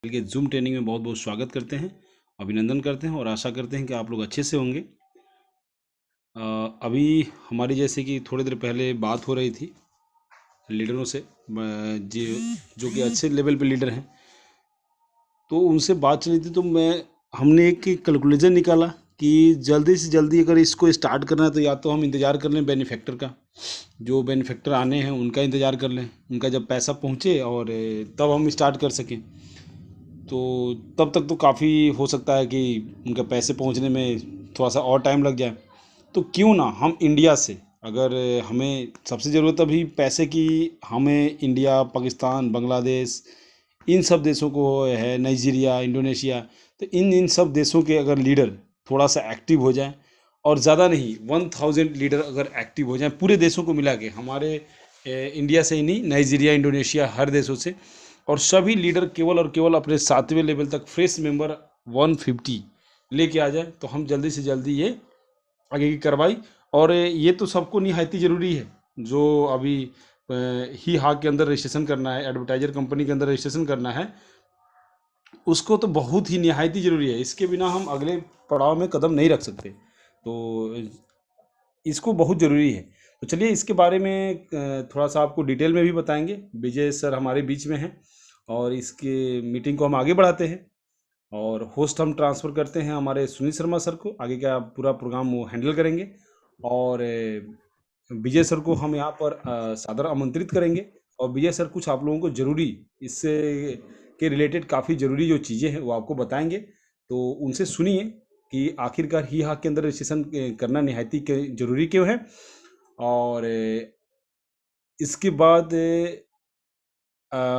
के zoom training में बहुत बहुत स्वागत करते हैं, अभिनंदन करते हैं और आशा करते हैं कि आप लोग अच्छे से होंगे। अभी हमारी जैसे कि थोड़ी देर पहले बात हो रही थी लीडरों से, जो कि अच्छे लेवल पे लीडर हैं, तो उनसे बात चली थी। तो हमने एक कैलकुलेशन निकाला कि जल्दी से जल्दी अगर इसको स्टार्ट करना है तो या तो हम इंतज़ार कर लें बेनिफैक्टर का, जो बेनिफैक्टर आने हैं उनका इंतज़ार कर लें, उनका जब पैसा पहुँचे और तब हम स्टार्ट कर सकें। तो तब तक तो काफ़ी हो सकता है कि उनके पैसे पहुंचने में थोड़ा सा और टाइम लग जाए। तो क्यों ना हम इंडिया से, अगर हमें सबसे ज़रूरत अभी पैसे की, हमें इंडिया, पाकिस्तान, बांग्लादेश, इन सब देशों को है, नाइजीरिया, इंडोनेशिया, तो इन सब देशों के अगर लीडर थोड़ा सा एक्टिव हो जाएं, और ज़्यादा नहीं 1000 लीडर अगर एक्टिव हो जाएं पूरे देशों को मिला के, हमारे इंडिया से ही नहीं, नाइजीरिया, इंडोनेशिया, हर देशों से, और सभी लीडर केवल और केवल अपने 7वें लेवल तक फ्रेश मेंबर 150 लेके आ जाए, तो हम जल्दी से जल्दी ये आगे की कार्रवाई, और ये तो सबको निहायती ज़रूरी है। जो अभी ही हाक के अंदर रजिस्ट्रेशन करना है, एडवर्टाइजर कंपनी के अंदर रजिस्ट्रेशन करना है, उसको तो बहुत ही निहायती ज़रूरी है। इसके बिना हम अगले पड़ाव में कदम नहीं रख सकते, तो इसको बहुत ज़रूरी है। तो चलिए इसके बारे में थोड़ा सा आपको डिटेल में भी बताएंगे। विजय सर हमारे बीच में हैं, और इसके मीटिंग को हम आगे बढ़ाते हैं, और होस्ट हम ट्रांसफ़र करते हैं हमारे सुनील शर्मा सर को। आगे का पूरा प्रोग्राम वो हैंडल करेंगे, और विजय सर को हम यहाँ पर सादर आमंत्रित करेंगे, और विजय सर कुछ आप लोगों को ज़रूरी इससे के रिलेटेड काफ़ी ज़रूरी जो चीज़ें हैं वो आपको बताएंगे। तो उनसे सुनिए कि आखिरकार ही हाक के अंदर रजिस्ट्रेशन करना निहायती ज़रूरी क्यों है, और इसके बाद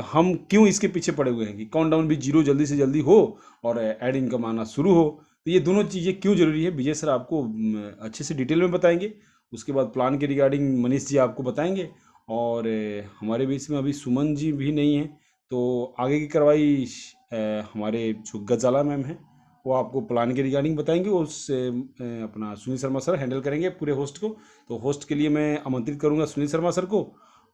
हम क्यों इसके पीछे पड़े हुए हैं कि काउंटडाउन भी जीरो जल्दी से जल्दी हो और ऐड इनकम आना शुरू हो। तो ये दोनों चीज़ें क्यों ज़रूरी है, विजय सर आपको अच्छे से डिटेल में बताएंगे। उसके बाद प्लान के रिगार्डिंग मनीष जी आपको बताएंगे, और हमारे बीच में अभी सुमन जी भी नहीं है, तो आगे की कार्रवाई हमारे जो गजाला मैम हैं वो आपको प्लान के रिगार्डिंग बताएंगे। उससे अपना सुनील शर्मा सर हैंडल करेंगे पूरे होस्ट को। तो होस्ट के लिए मैं आमंत्रित करूंगा सुनील शर्मा सर को,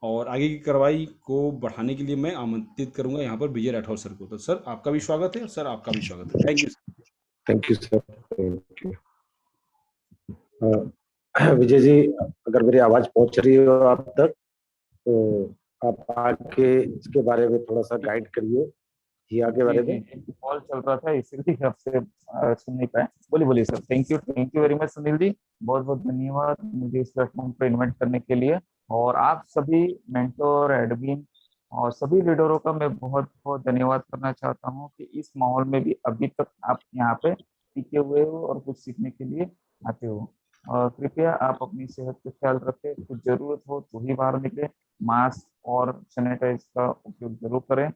और आगे की कार्रवाई को बढ़ाने के लिए मैं आमंत्रित करूंगा यहाँ पर विजय राठौर सर को। तो सर आपका भी स्वागत है, सर आपका भी स्वागत है। Thank you sir. Thank you sir, thank you. Vijay ji, अगर मेरी आवाज पहुंच रही हो आप तक, तो आप आके इसके बारे में थोड़ा सा गाइड करिए, हिया के बारे में। कॉल चल रहा था इसलिए आपसे सुन नहीं पाए। बोलिए sir. Thank you very much Sunil ji, बहुत बहुत धन्यवाद मुझे इस प्लेटफॉर्म पर इन्वाइट करने के लिए। और आप सभी मेंटोर, एडमिन और सभी लीडरों का मैं बहुत बहुत धन्यवाद करना चाहता हूं कि इस माहौल में भी अभी तक आप यहाँ पे टिके हुए हो और कुछ सीखने के लिए आते हो। और कृपया आप अपनी सेहत का ख्याल रखें, कुछ जरूरत हो तो ही बाहर निकले, मास्क और सैनिटाइज का उपयोग जरूर करें,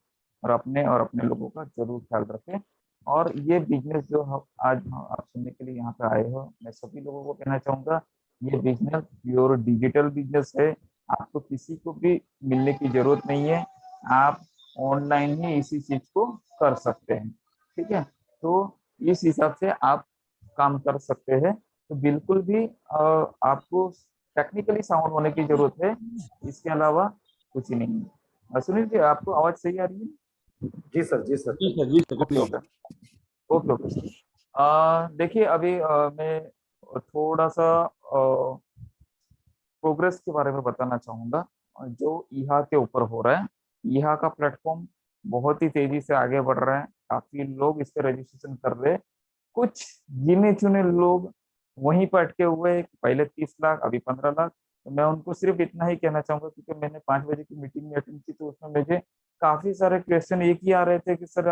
और अपने लोगों का जरूर ख्याल रखें। और ये बिजनेस जो आज आप सुनने के लिए यहाँ पे आए हो, मैं सभी लोगों को कहना चाहूंगा, ये बिजनेस प्योर डिजिटल बिजनेस है। आपको किसी को भी मिलने की जरूरत नहीं है, आप ऑनलाइन ही इसी चीज को कर सकते हैं। ठीक है, तो इस हिसाब से आप काम कर सकते हैं। तो बिल्कुल भी आपको टेक्निकली साउंड होने की जरूरत है, इसके अलावा कुछ ही नहीं है। सुनील जी, आपको आवाज सही आ रही है? जी सर, जी सर। जी सर, जी sir, okay okay okay okay. देखिए अभी मैं थोड़ा सा प्रोग्रेस के बारे में बताना चाहूंगा जो ईहा के ऊपर हो रहा है। ईहा का प्लेटफॉर्म बहुत ही तेजी से आगे बढ़ रहा है, काफी लोग इस पे रजिस्ट्रेशन कर रहे हैं। कुछ गिने चुने लोग वहीं पर अटके हुए हैं, पहले 30 लाख, अभी 15 लाख। तो मैं उनको सिर्फ इतना ही कहना चाहूंगा, क्योंकि मैंने 5 बजे की मीटिंग में अटेंड की, तो उसमें मुझे काफी सारे क्वेश्चन एक ही आ रहे थे कि सर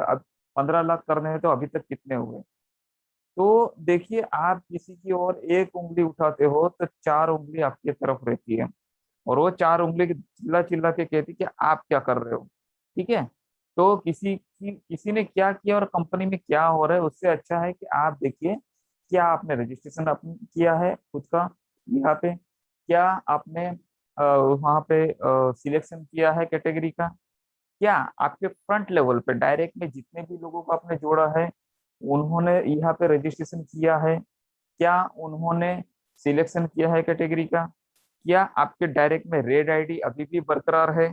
15 लाख करने हैं तो अभी तक कितने हुए। तो देखिए, आप किसी की ओर एक उंगली उठाते हो तो 4 उंगली आपकी तरफ रहती है, और वो 4 उंगली चिल्ला चिल्ला के कहती कि आप क्या कर रहे हो। ठीक है, तो किसी ने क्या किया और कंपनी में क्या हो रहा है, उससे अच्छा है कि आप देखिए, क्या आपने रजिस्ट्रेशन किया है खुद का यहाँ पे, क्या आपने वहाँ पे सिलेक्शन किया है कैटेगरी का, क्या आपके फ्रंट लेवल पे डायरेक्ट में जितने भी लोगों को आपने जोड़ा है उन्होंने यहाँ पे रजिस्ट्रेशन किया है, क्या उन्होंने सिलेक्शन किया है कैटेगरी का, क्या आपके डायरेक्ट में रेड आईडी अभी भी बरकरार है।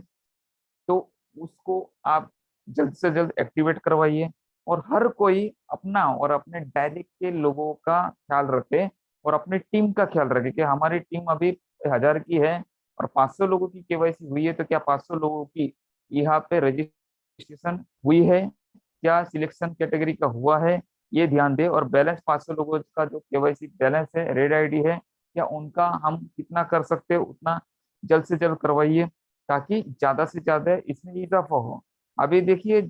तो उसको आप जल्द से जल्द एक्टिवेट करवाइए। और हर कोई अपना और अपने डायरेक्ट के लोगों का ख्याल रखे और अपनी टीम का ख्याल रखे कि हमारी टीम अभी 1000 की है और 500 लोगों की केवाईसी हुई है, तो क्या 500 लोगों की यहाँ पे रजिस्ट्रेशन हुई है, क्या सिलेक्शन कैटेगरी का हुआ है, ये ध्यान दे। और बैलेंस 500 लोगों का जो केवाईसी बैलेंस है, रेड आईडी है, या उनका हम कितना कर सकते हैं उतना जल्द से जल्द करवाइए, ताकि ज्यादा से ज्यादा इसमें इजाफा हो। अभी देखिए,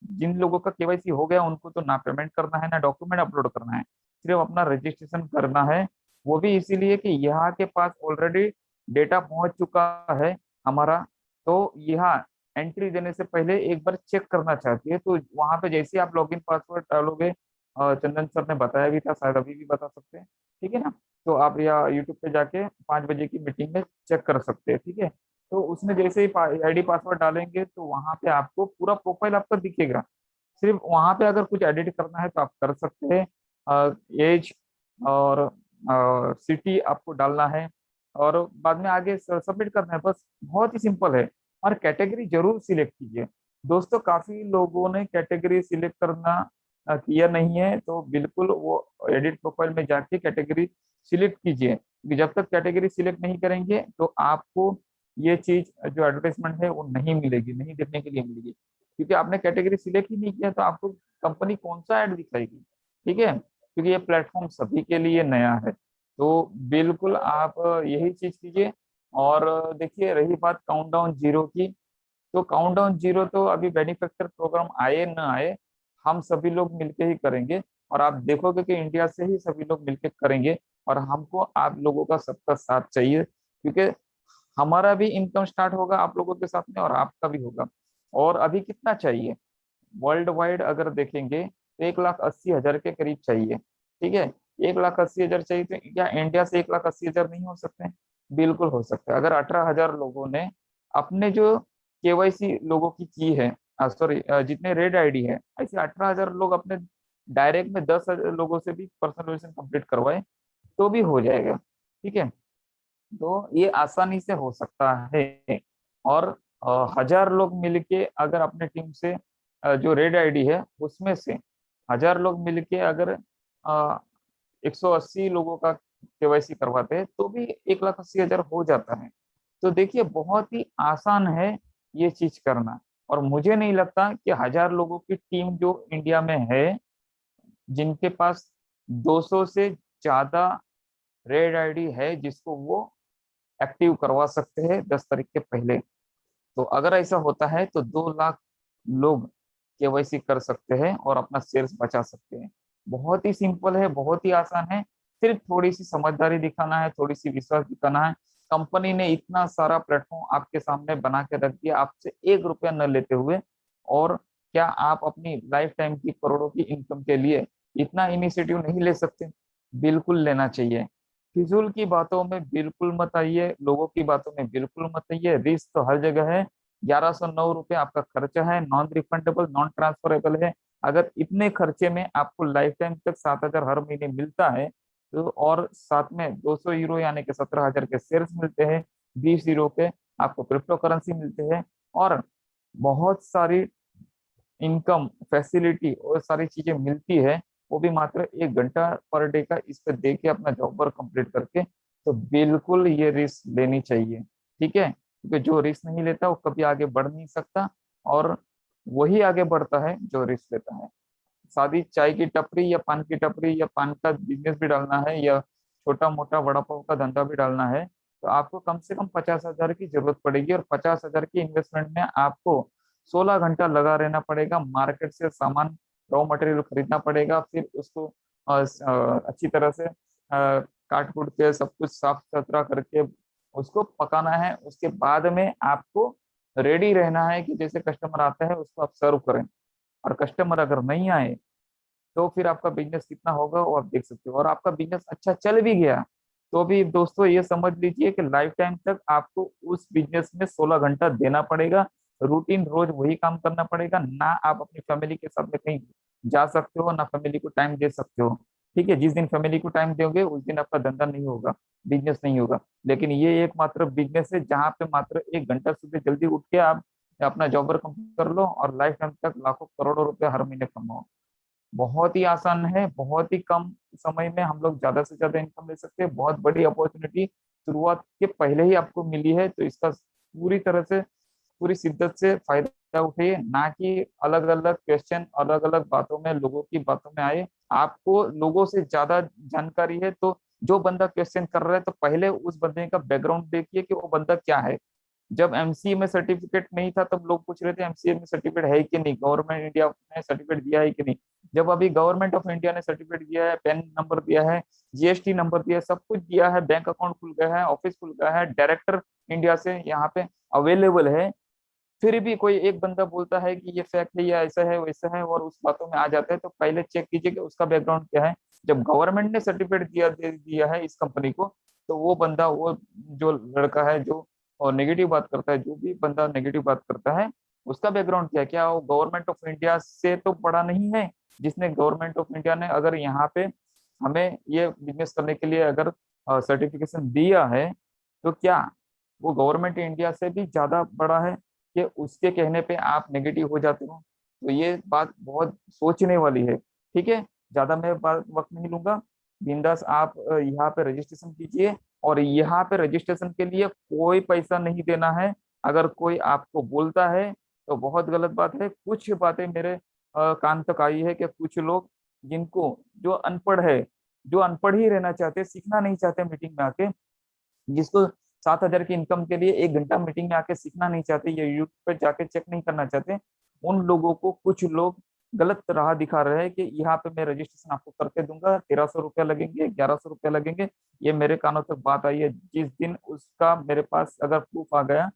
जिन लोगों का केवाईसी हो गया उनको तो ना पेमेंट करना है ना डॉक्यूमेंट अपलोड करना है, सिर्फ अपना रजिस्ट्रेशन करना है। वो भी इसीलिए कि यहाँ के पास ऑलरेडी डेटा पहुंच चुका है हमारा, तो यहाँ एंट्री देने से पहले एक बार चेक करना चाहती है। तो वहां पे जैसे ही आप लॉगिन पासवर्ड डालोगे, चंदन सर ने बताया भी था, शायद अभी भी बता सकते हैं, ठीक है ना। तो आप या यूट्यूब पे जाके 5 बजे की मीटिंग में चेक कर सकते हैं, ठीक है। तो उसमें जैसे ही आईडी पासवर्ड डालेंगे तो वहां पे आपको पूरा प्रोफाइल आपका दिखेगा। सिर्फ वहां पे अगर कुछ एडिट करना है तो आप कर सकते हैं। एज और सिटी आपको डालना है और बाद में आगे सबमिट करना है, बस बहुत ही सिंपल है। और कैटेगरी जरूर सिलेक्ट कीजिए दोस्तों। काफी लोगों ने कैटेगरी सिलेक्ट करना किया नहीं है, तो बिल्कुल वो एडिट प्रोफाइल में जाके कैटेगरी सिलेक्ट कीजिए, क्योंकि जब तक कैटेगरी सिलेक्ट नहीं करेंगे तो आपको ये चीज जो एडवर्टाइजमेंट है वो नहीं मिलेगी, नहीं देखने के लिए मिलेगी, क्योंकि आपने कैटेगरी सिलेक्ट ही नहीं किया तो आपको कंपनी कौन सा ऐड दिखाएगी, ठीक है। क्योंकि ये प्लेटफॉर्म सभी के लिए नया है, तो बिल्कुल आप यही चीज कीजिए। और देखिए, रही बात काउंटडाउन जीरो की, तो काउंटडाउन जीरो तो अभी बेनिफैक्टर प्रोग्राम आए न आए, हम सभी लोग मिलके ही करेंगे। और आप देखोगे कि इंडिया से ही सभी लोग मिलके करेंगे, और हमको आप लोगों का सबका साथ चाहिए, क्योंकि हमारा भी इनकम स्टार्ट होगा आप लोगों के साथ में और आपका भी होगा। और अभी कितना चाहिए वर्ल्ड वाइड अगर देखेंगे तो 1,80,000 के करीब चाहिए, ठीक है। 1,80,000 चाहिए तो क्या इंडिया से 1,80,000 नहीं हो सकते? बिल्कुल हो सकता है। अगर 18,000 लोगों ने अपने जो केवाईसी लोगों की है, सॉरी जितने रेड आईडी है, ऐसे 18,000 लोग अपने डायरेक्ट में 10,000 लोगों से भी पर्सनलाइजेशन कंप्लीट करवाए तो भी हो जाएगा, ठीक है। तो ये आसानी से हो सकता है। और 1000 लोग मिलके अगर अपने टीम से जो रेड आईडी है उसमें से 1000 लोग मिलके अगर 180 लोगों का केवाईसी करवाते हैं तो भी 1,80,000 हो जाता है। तो देखिए, बहुत ही आसान है ये चीज करना। और मुझे नहीं लगता कि 1000 लोगों की टीम जो इंडिया में है, जिनके पास 200 से ज्यादा रेड आईडी है, जिसको वो एक्टिव करवा सकते हैं 10 तारीख के पहले। तो अगर ऐसा होता है तो 2 लाख लोग केवाईसी कर सकते हैं और अपना शेयर्स बचा सकते हैं। बहुत ही सिंपल है, बहुत ही आसान है। सिर्फ थोड़ी सी समझदारी दिखाना है, थोड़ी सी विश्वास दिखाना है। कंपनी ने इतना सारा प्लेटफॉर्म आपके सामने बना के रख दिया आपसे 1 रुपया न लेते हुए, और क्या आप अपनी लाइफ टाइम की करोड़ों की इनकम के लिए इतना इनिशिएटिव नहीं ले सकते? बिल्कुल लेना चाहिए। फिजूल की बातों में बिल्कुल मत आइए, लोगों की बातों में बिल्कुल मत आइए। रिस्क तो हर जगह है। 1109 रुपये आपका खर्चा है, नॉन रिफंडेबल, नॉन ट्रांसफरेबल है। अगर इतने खर्चे में आपको लाइफ टाइम तक 7,000 हर महीने मिलता है, तो और साथ में 200 यूरो यानी कि 17,000 के शेयर्स मिलते हैं, 20 यूरो के आपको क्रिप्टो करेंसी मिलते हैं, और बहुत सारी इनकम फैसिलिटी और सारी चीजें मिलती है, वो भी मात्र 1 घंटा पर डे का इस पे दे के अपना जॉब वर्क कंप्लीट करके। तो बिल्कुल ये रिस्क लेनी चाहिए, ठीक है। क्योंकि जो रिस्क नहीं लेता वो कभी आगे बढ़ नहीं सकता, और वही आगे बढ़ता है जो रिस्क लेता है। शादी चाय की टपरी या पान की टपरी या पान का बिजनेस भी डालना है, या छोटा मोटा वड़ा पाव का धंधा भी डालना है, तो आपको कम से कम 50,000 की जरूरत पड़ेगी। और 50,000 की इन्वेस्टमेंट में आपको 16 घंटा लगा रहना पड़ेगा। मार्केट से सामान, रॉ मटेरियल खरीदना पड़ेगा, फिर उसको अच्छी तरह से काट कूट के सब कुछ साफ सुथरा करके उसको पकाना है। उसके बाद में आपको रेडी रहना है कि जैसे कस्टमर आता है उसको आप सर्व करें। और कस्टमर अगर नहीं आए तो फिर आपका बिजनेस कितना होगा वो आप देख सकते हो। और आपका बिजनेस अच्छा चल भी गया तो भी दोस्तों ये समझ लीजिए कि लाइफ टाइम तक आपको उस बिजनेस में 16 घंटा देना पड़ेगा। रूटीन रोज वही काम करना पड़ेगा। ना आप अपनी फैमिली के साथ में कहीं जा सकते हो, ना फैमिली को टाइम दे सकते हो, ठीक है। जिस दिन फैमिली को टाइम दोगे उस दिन आपका धंधा नहीं होगा, बिजनेस नहीं होगा। लेकिन ये एकमात्र बिजनेस है जहाँ पे मात्र 1 घंटा सुबह जल्दी उठ के आप या अपना जॉब वर्क कंप्लीट कर लो और लाइफ टाइम तक लाखों करोड़ों रुपए हर महीने कमाओ। बहुत ही आसान है, बहुत ही कम समय में हम लोग ज्यादा से ज्यादा इनकम ले सकते हैं। बहुत बड़ी अपॉर्चुनिटी शुरुआत के पहले ही आपको मिली है, तो इसका पूरी तरह से, पूरी शिद्दत से फायदा उठाइए, ना कि अलग अलग क्वेश्चन, अलग अलग बातों में, लोगों की बातों में आए। आपको लोगों से ज्यादा जानकारी है, तो जो बंदा क्वेश्चन कर रहा है तो पहले उस बंदे का बैकग्राउंड देखिए कि वो बंदा क्या है। जब एमसीए में सर्टिफिकेट नहीं था तब लोग पूछ रहे थे एमसीए में सर्टिफिकेट है कि नहीं, गवर्नमेंट इंडिया ने सर्टिफिकेट दिया है कि नहीं। जब अभी गवर्नमेंट ऑफ इंडिया ने सर्टिफिकेट दिया है, पैन नंबर दिया है, जीएसटी नंबर दिया है, सब कुछ दिया है, बैंक अकाउंट खुल गया है, ऑफिस खुल गया है, डायरेक्टर इंडिया से यहाँ पे अवेलेबल है, फिर भी कोई एक बंदा बोलता है कि ये फैक्ट है या ऐसा है वैसा है और उस बातों में आ जाता है, तो पहले चेक कीजिए कि उसका बैकग्राउंड क्या है। जब गवर्नमेंट ने सर्टिफिकेट दे दिया है इस कंपनी को, तो वो बंदा, वो जो लड़का है जो और नेगेटिव बात करता है, जो भी बंदा नेगेटिव बात करता है, उसका बैकग्राउंड क्या है, क्या वो गवर्नमेंट ऑफ इंडिया से तो पढ़ा नहीं है। जिसने गवर्नमेंट ऑफ इंडिया ने अगर यहाँ पे हमें ये बिजनेस करने के लिए अगर सर्टिफिकेशन दिया है, तो क्या वो गवर्नमेंट इंडिया से भी ज्यादा बड़ा है कि उसके कहने पे आप नेगेटिव हो जाते हो? तो ये बात बहुत सोचने वाली है। ठीक है, ज्यादा मैं वक्त नहीं लूंगा। बिंदास आप यहाँ पे रजिस्ट्रेशन कीजिए, और यहाँ पे रजिस्ट्रेशन के लिए कोई पैसा नहीं देना है। अगर कोई आपको बोलता है तो बहुत गलत बात है। कुछ बातें मेरे कान तक आई है कि कुछ लोग जिनको, जो अनपढ़ है, जो अनपढ़ ही रहना चाहते, सीखना नहीं चाहते मीटिंग में आके, जिसको 7,000 की इनकम के लिए 1 घंटा मीटिंग में आके सीखना नहीं चाहते या यूट्यूब पर जाके चेक नहीं करना चाहते, उन लोगों को कुछ लोग गलत राह दिखा रहे हैं कि यहाँ पे मैं रजिस्ट्रेशन आपको करके दूंगा, 1,300 रुपया लगेंगे, 1,100 रुपया लगेंगे। ये मेरे कानों तक बात आई है। जिस दिन उसका मेरे पास अगर प्रूफ आ गया,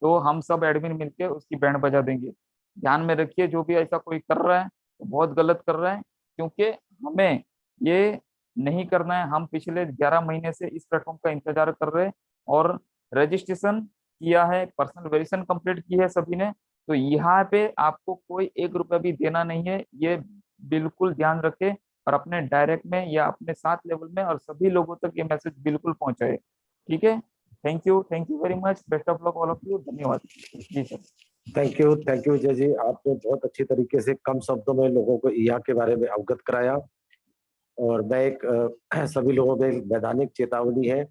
तो हम सब एडमिन मिलके उसकी बैंड बजा देंगे। ध्यान में रखिए, जो भी ऐसा कोई कर रहा है तो बहुत गलत कर रहा है, क्योंकि हमें ये नहीं करना है। हम पिछले 11 महीने से इस प्लेटफॉर्म का इंतजार कर रहे हैं और रजिस्ट्रेशन किया है, पर्सनल वेरिफिकेशन कंप्लीट की है सभी ने। तो यहाँ पे आपको कोई 1 रुपया भी देना नहीं है, ये बिल्कुल ध्यान रखें। और अपने डायरेक्ट में या अपने साथ लेवल में और सभी लोगों तक ये मैसेज बिल्कुल पहुंचाए। ठीक है, thank you very much, best of luck all of you, धन्यवाद जी सर। थैंक यू विजय जी, आपने बहुत अच्छी तरीके से कम शब्दों में लोगों को ईहा के बारे में अवगत कराया। और मैं एक सभी लोगों में वैधानिक चेतावनी है।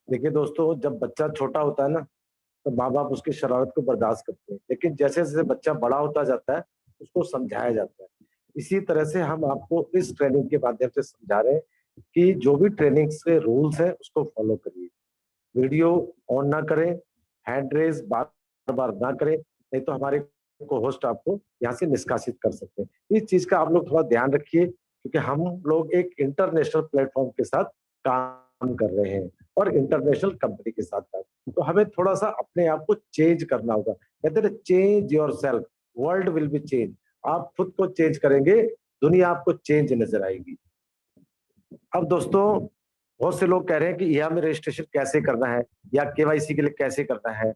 देखिए दोस्तों, जब बच्चा छोटा होता है ना, तो माँ बाप उसकी शरारत को बर्दाश्त करते हैं, लेकिन जैसे जैसे बच्चा बड़ा होता जाता है उसको समझाया जाता है। इसी तरह से हम आपको इस ट्रेनिंग के माध्यम से समझा रहे हैं कि जो भी ट्रेनिंग के रूल्स है उसको फॉलो करिए। वीडियो ऑन ना करें, हैंड रेज बार बार ना करें, नहीं तो हमारे को होस्ट आपको यहाँ से निष्कासित कर सकते हैं। इस चीज का आप लोग थोड़ा ध्यान रखिए, क्योंकि हम लोग एक इंटरनेशनल प्लेटफॉर्म के साथ काम कर रहे हैं और इंटरनेशनल कंपनी के साथ काम, तो हमें थोड़ा सा अपने आप को चेंज करना होगा। कहते हैं change your self, world will be change. आप खुद को चेंज करेंगे, दुनिया आपको चेंज नजर आएगी। अब दोस्तों, बहुत से लोग कह रहे हैं कि ईहा में रजिस्ट्रेशन कैसे करना है या केवाईसी के लिए कैसे करना है।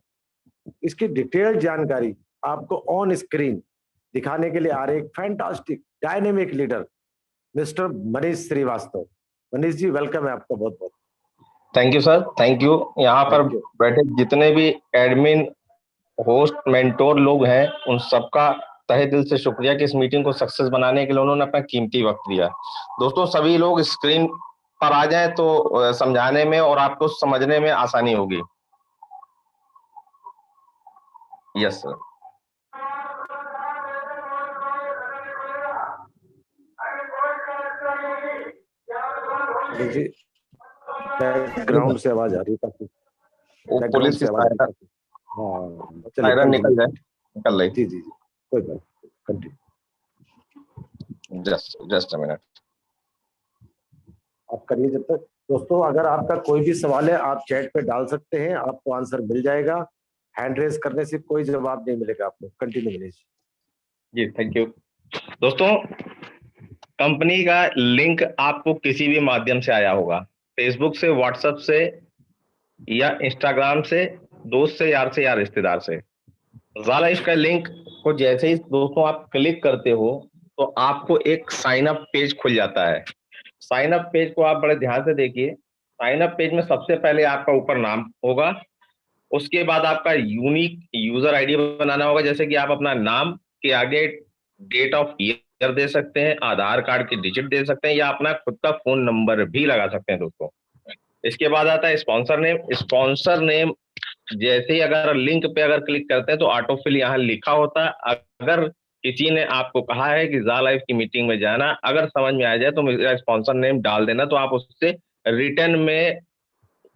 इसकी डिटेल्ड जानकारी आपको ऑन स्क्रीन दिखाने के लिए आ रहे एक fantastic dynamic leader Mr Manish Shrivastava. Manish ji, welcome है आपका बहुत बहुत। Thank you sir, thank you. यहाँ पर Thank you. बैठे जितने भी एडमिन, होस्ट, मेंटोर लोग हैं, उन सबका तहे दिल से शुक्रिया कि इस मीटिंग को सक्सेस बनाने के लिए उन्होंने अपना कीमती वक्त दिया। दोस्तों, सभी लोग स्क्रीन पर आ जाएं तो समझाने में और आपको समझने में आसानी होगी। Yes sir. जी, बैकग्राउंड से आवाज आ रही है काफी। वो पुलिस की हाँ, चलिए सायरन निकल जाए, निकल रही। जी जी जी, कोई बात, कंटिन्यू। जस्ट अ मिनट, आप करिए जब तक। दोस्तों, अगर आपका कोई भी सवाल है आप चैट पे डाल सकते हैं, आपको आंसर मिल जाएगा। हैंड रेज करने से कोई जवाब नहीं मिलेगा आपको। Continue Manish ji. Thank you. दोस्तों, कंपनी का लिंक आपको किसी भी माध्यम से आया होगा, फेसबुक से, व्हाट्सएप से या इंस्टाग्राम से, दोस्त से, यार से या रिश्तेदार से। ज़ाला इसका लिंक को जैसे ही दोस्तों आप क्लिक करते हो तो आपको एक साइन अप पेज खुल जाता है। साइन अप पेज को आप बड़े ध्यान से देखिए। साइन अप पेज में सबसे पहले आपका ऊपर नाम होगा, उसके बाद आपका यूनिक यूजर आईडी बनाना होगा, जैसे कि आप अपना नाम के आगे डेट ऑफ ईयर दे सकते हैं, आधार कार्ड की डिजिट दे सकते हैं, या अपना खुद का फोन नंबर भी लगा सकते हैं दोस्तों। इसके बाद आता है स्पॉन्सर नेम। स्पॉन्सर नेम जैसे ही अगर लिंक पे अगर क्लिक करते हैं तो ऑटोफिल यहाँ लिखा होता है। अगर किसी ने आपको कहा है कि जा लाइव की मीटिंग में जाना, अगर समझ में आ जाए तो मेरा स्पॉन्सर नेम डाल देना, तो आप उससे रिटर्न में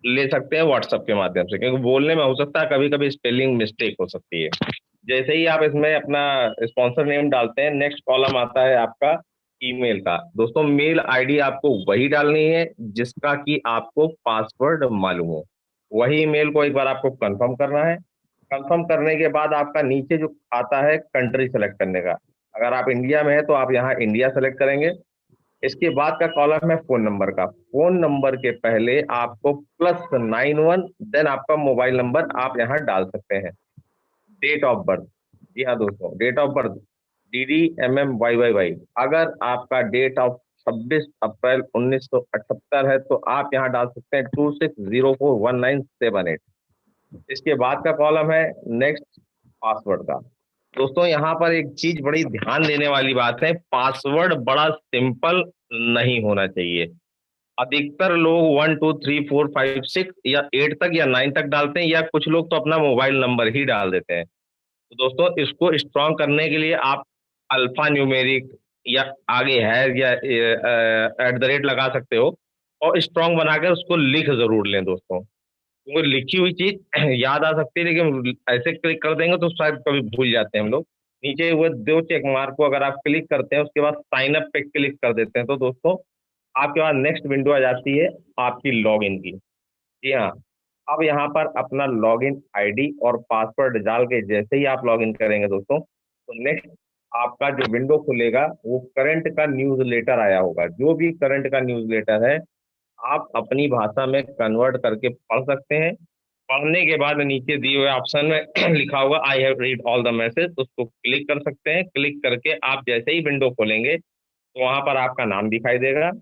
ले सकते हैं व्हाट्सएप के माध्यम से, क्योंकि बोलने में हो सकता है कभी कभी स्पेलिंग मिस्टेक हो सकती है। जैसे ही आप इसमें अपना स्पॉन्सर नेम डालते हैं, नेक्स्ट कॉलम आता है आपका ईमेल का। दोस्तों मेल आईडी आपको वही डालनी है जिसका कि आपको पासवर्ड मालूम हो, वही ईमेल को एक बार आपको कंफर्म करना है। कंफर्म करने के बाद आपका नीचे जो आता है कंट्री सेलेक्ट करने का, अगर आप इंडिया में है तो आप यहाँ इंडिया सेलेक्ट करेंगे। इसके बाद का कॉलम है फोन नंबर का। फोन नंबर के पहले आपको +91 देन आपका मोबाइल नंबर आप यहाँ डाल सकते हैं। डेट ऑफ बर्थ, जी हाँ दोस्तों, डेट ऑफ बर्थ DDMMYYY। अगर आपका डेट ऑफ 26 अप्रैल 1978 है तो आप यहाँ डाल सकते हैं 26041978। इसके बाद का कॉलम है नेक्स्ट पासवर्ड का। दोस्तों यहाँ पर एक चीज बड़ी ध्यान देने वाली बात है, पासवर्ड बड़ा सिंपल नहीं होना चाहिए। अधिकतर लोग 1 2 3 4 5 6 या 8 तक या 9 तक डालते हैं, या कुछ लोग तो अपना मोबाइल नंबर ही डाल देते हैं। तो दोस्तों इसको स्ट्रॉन्ग करने के लिए आप अल्फा न्यूमेरिक या आगे है या @ लगा सकते हो, और स्ट्रॉन्ग बनाकर उसको लिख जरूर लें दोस्तों। वो लिखी हुई चीज याद आ सकती है, लेकिन ऐसे क्लिक कर देंगे तो शायद कभी भूल जाते हैं हम लोग। नीचे वो 2 चेक मार्क को अगर आप क्लिक करते हैं, उसके बाद साइन अप पे क्लिक कर देते हैं, तो दोस्तों आपके पास नेक्स्ट विंडो आ जाती है आपकी लॉगिन की। जी हाँ, अब यहाँ पर अपना लॉगिन आईडी और पासवर्ड डाल के जैसे ही आप लॉगिन करेंगे दोस्तों, तो नेक्स्ट आपका जो विंडो खुलेगा वो करंट का न्यूज़ लेटर आया होगा। जो भी करंट का न्यूज़ लेटर है आप अपनी भाषा में कन्वर्ट करके पढ़ सकते हैं। पढ़ने के बाद नीचे दिए हुए ऑप्शन में लिखा होगा I have read all the message, उसको क्लिक कर सकते हैं। क्लिक करके आप जैसे ही विंडो खोलेंगे तो वहां पर आपका नाम दिखाई देगा।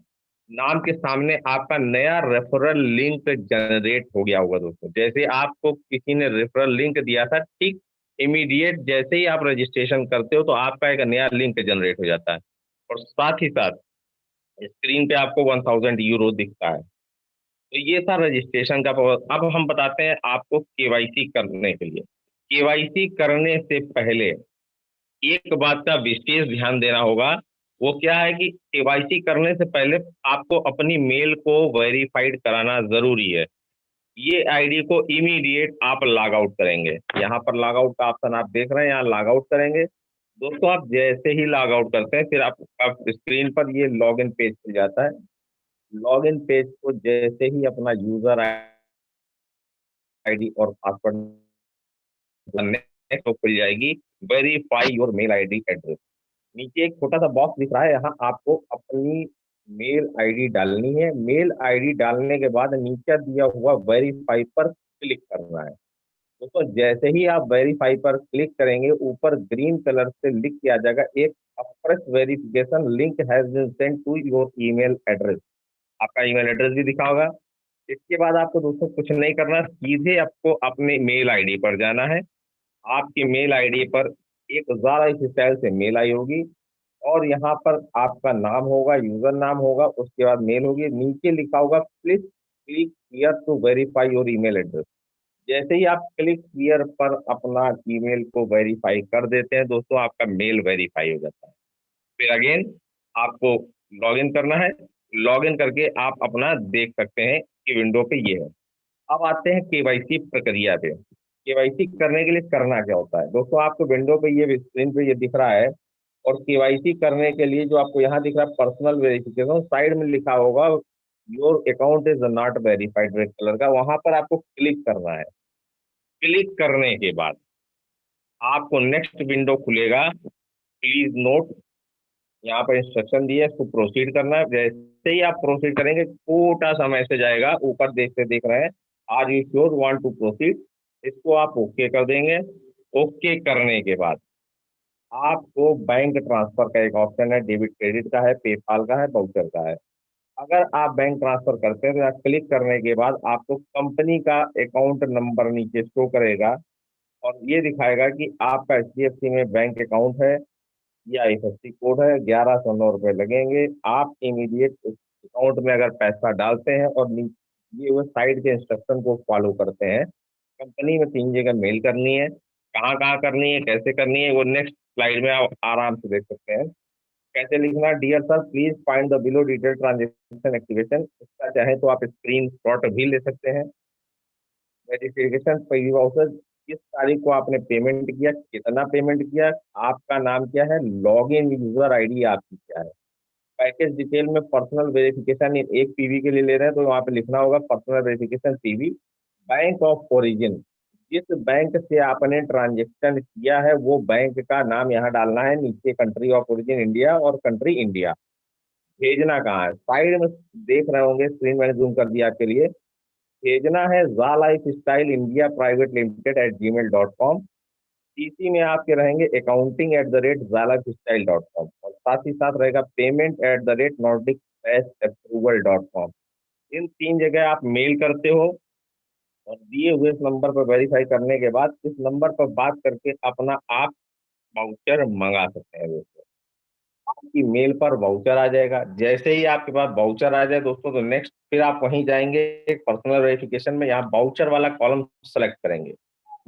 नाम के सामने आपका नया रेफरल लिंक जनरेट हो गया होगा दोस्तों। जैसे आपको किसी ने रेफरल लिंक दिया था, ठीक इमीडिएट जैसे ही आप रजिस्ट्रेशन करते हो तो आपका एक नया लिंक जनरेट हो जाता है, और साथ ही साथ स्क्रीन पे आपको 1000 यूरो दिखता है। तो ये था रजिस्ट्रेशन का अब हम बताते हैं आपको केवाईसी करने के लिए। केवाईसी करने से पहले एक बात का विशेष ध्यान देना होगा, वो क्या है कि केवाईसी करने से पहले आपको अपनी मेल को वेरीफाइड कराना जरूरी है। ये आईडी को इमीडिएट आप लॉग आउट करेंगे। यहाँ पर लॉग आउट का ऑप्शन आप देख रहे हैं, यहाँ लॉग आउट करेंगे दोस्तों। आप जैसे ही लॉग आउट करते हैं फिर आप स्क्रीन पर ये लॉगिन पेज खुल जाता है। लॉगिन पेज को जैसे ही अपना यूजर आईडी और पासवर्ड बनने तो खुल जाएगी verify your mail ID address. नीचे एक छोटा सा बॉक्स दिख रहा है, यहाँ आपको अपनी मेल आईडी डालनी है। मेल आईडी डालने के बाद नीचे दिया हुआ वेरीफाई पर क्लिक करना है दोस्तों। जैसे ही आप वेरीफाई पर क्लिक करेंगे ऊपर ग्रीन कलर से लिख के आ जाएगा एक fresh verification link has been sent to your email address. आपका ईमेल एड्रेस भी दिखा होगा। इसके बाद आपको दोस्तों कुछ नहीं करना, सीधे आपको अपने मेल आईडी पर जाना है। आपकी मेल आईडी पर एक ज़ारा इस स्टाइल से मेल आई होगी, और यहाँ पर आपका नाम होगा, यूजर नाम होगा, उसके बाद मेल होगी। नीचे लिखा होगा please click here to verify your email address. जैसे ही आप क्लिक हियर पर अपना ईमेल को वेरीफाई कर देते हैं दोस्तों, आपका मेल वेरीफाई हो जाता है। फिर अगेन आपको लॉगिन करना है। लॉगिन करके आप अपना देख सकते हैं कि विंडो पे ये है। अब आते हैं केवाईसी प्रक्रिया पे। केवाईसी करने के लिए करना क्या होता है दोस्तों, आपको विंडो पे ये स्क्रीन पे ये दिख रहा है, और केवाईसी करने के लिए जो आपको यहाँ दिख रहा है पर्सनल वेरिफिकेशन, साइड में लिखा होगा your account is not verified red colour का, वहां पर आपको क्लिक करना है। क्लिक करने के बाद आपको नेक्स्ट विंडो खुलेगा। प्लीज नोट, यहाँ पर इंस्ट्रक्शन दिए, इसको प्रोसीड करना है। जैसे ही आप प्रोसीड करेंगे छोटा सा मैसेज आएगा, ऊपर देखते देख रहे हैं are you sure want to proceed, इसको आप ओके कर देंगे। ओके करने के बाद आपको बैंक ट्रांसफर का एक ऑप्शन है, डेबिट क्रेडिट का है, पेपाल का है, वाउचर का है। अगर आप बैंक ट्रांसफर करते हैं तो यहाँ क्लिक करने के बाद आपको कंपनी का अकाउंट नंबर नीचे शो करेगा और ये दिखाएगा कि आपका HDFC में बैंक अकाउंट है या IFSC कोड है, 1109 रुपये लगेंगे। आप इमीडिएट उस अकाउंट में अगर पैसा डालते हैं और दिए हुए साइड के इंस्ट्रक्शन को फॉलो करते हैं, कंपनी में 3 जगह मेल करनी है, कहाँ कहाँ करनी है, कैसे करनी है, वो नेक्स्ट स्लाइड में आप आराम से देख सकते हैं। कैसे लिखना, dear sir please find the below detail transaction activation. इसका चाहे तो आप स्क्रीन शॉट भी ले सकते हैं। वेरिफिकेशन पहली वाउचर, किस तारीख को आपने पेमेंट किया, कितना पेमेंट किया, आपका नाम क्या है, लॉग इन यूजर आईडी आपकी क्या है। पैकेज डिटेल में पर्सनल वेरिफिकेशन, एक पीवी के लिए ले रहे हैं तो वहाँ पे लिखना होगा personal verification PV. Bank of origin, जिस बैंक से आपने ट्रांजेक्शन किया है वो बैंक का नाम यहाँ डालना है, नीचे कंट्री ऑफ ओरिजिन इंडिया और कंट्री इंडिया। भेजना कहाँ है, साइड में देख रहे होंगे, स्क्रीन मैंने जूम कर दिया आपके लिए। भेजना है जा life style India private limited @gmail.com। इसी में आपके रहेंगे accounting@zalaifestyle.com और साथ ही साथ रहेगा payment@nordicbestapproval.com। इन 3 जगह आप मेल करते हो और दिए हुए इस नंबर पर वेरीफाई करने के बाद इस नंबर पर बात करके अपना आप वाउचर मंगा सकते हैं दोस्तों। आपकी मेल पर वाउचर आ जाएगा। जैसे ही आपके पास वाउचर आ जाए दोस्तों तो नेक्स्ट फिर आप वहीं जाएंगे पर्सनल वेरिफिकेशन में, यहाँ वाउचर वाला कॉलम सेलेक्ट करेंगे।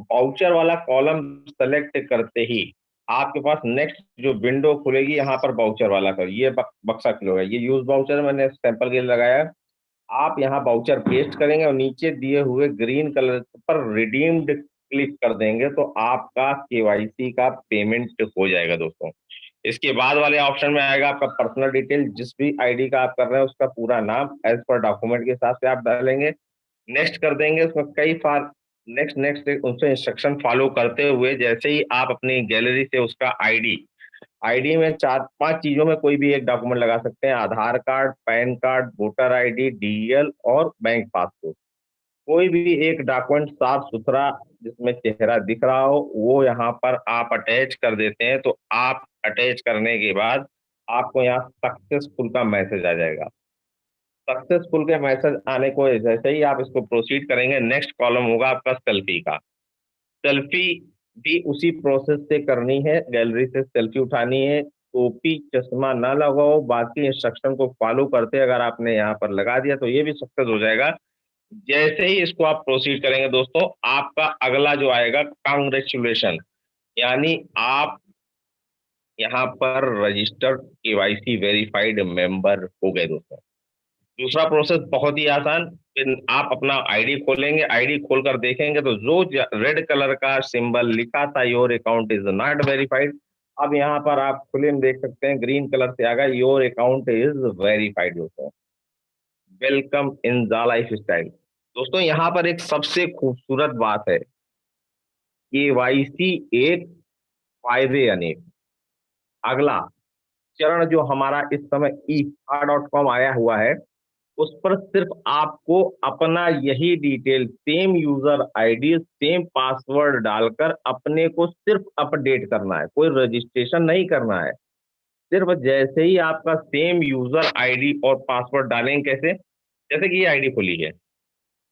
वाउचर वाला कॉलम सेलेक्ट करते ही आपके पास नेक्स्ट जो विंडो खुलेगी यहाँ पर वाउचर वाला कर ये बक्सा खुलेगा। ये यूज वाउचर मैंने सैंपल के लिए लगाया है। आप यहाँ वाउचर पेस्ट करेंगे और नीचे दिए हुए ग्रीन कलर पर रिडीम्ड क्लिक कर देंगे तो आपका केवाईसी का पेमेंट हो जाएगा दोस्तों। इसके बाद वाले ऑप्शन में आएगा आपका पर्सनल डिटेल, जिस भी आईडी का आप कर रहे हैं उसका पूरा नाम एज पर डॉक्यूमेंट के हिसाब से आप डालेंगे, नेक्स्ट कर देंगे। उसमें कई फार नेक्स्ट नेक्स्ट उनसे इंस्ट्रक्शन फॉलो करते हुए जैसे ही आप अपनी गैलरी से उसका आईडी में 4-5 चीजों में कोई भी एक डॉक्यूमेंट लगा सकते हैं, Aadhaar card, PAN card, voter ID, DL और बैंक पासपोर्ट। कोई भी एक डॉक्यूमेंट साफ सुथरा जिसमें चेहरा दिख रहा हो वो यहाँ पर आप अटैच कर देते हैं। तो आप अटैच करने के बाद आपको यहाँ सक्सेसफुल का मैसेज आ जाएगा। सक्सेसफुल के मैसेज आने को जैसे ही आप इसको प्रोसीड करेंगे, नेक्स्ट कॉलम होगा आपका सेल्फी का। सेल्फी भी उसी प्रोसेस से करनी है, गैलरी से सेल्फी उठानी है, टोपी चश्मा ना लगाओ, बाकी इंस्ट्रक्शन को फॉलो करते अगर आपने यहाँ पर लगा दिया तो ये भी सक्सेस हो जाएगा। जैसे ही इसको आप प्रोसीड करेंगे दोस्तों, आपका अगला जो आएगा कांग्रेचुलेशन, यानी आप यहाँ पर रजिस्टर्ड केवाईसी वेरीफाइड मेंबर हो गए दोस्तों। दूसरा प्रोसेस बहुत ही आसान, फिर आप अपना आईडी खोलेंगे, आईडी खोलकर देखेंगे तो जो रेड कलर का सिंबल लिखा था your account is not verified, अब यहाँ पर आप खुले में देख सकते हैं ग्रीन कलर से आ गया योर अकाउंट इज वेरीफाइड दोस्तों। वेलकम इन जा लाइफ स्टाइल। दोस्तों यहाँ पर एक सबसे खूबसूरत बात है, केवाईसी एक फायदे अनेक। अगला चरण जो हमारा इस समय eha.com आया हुआ है उस पर सिर्फ आपको अपना यही detail, same user ID, same password डालकर अपने को सिर्फ अपडेट करना है, कोई रजिस्ट्रेशन नहीं करना है। सिर्फ जैसे ही आपका सेम यूजर आईडी और पासवर्ड डालेंगे, कैसे, जैसे कि ये आईडी खुली है,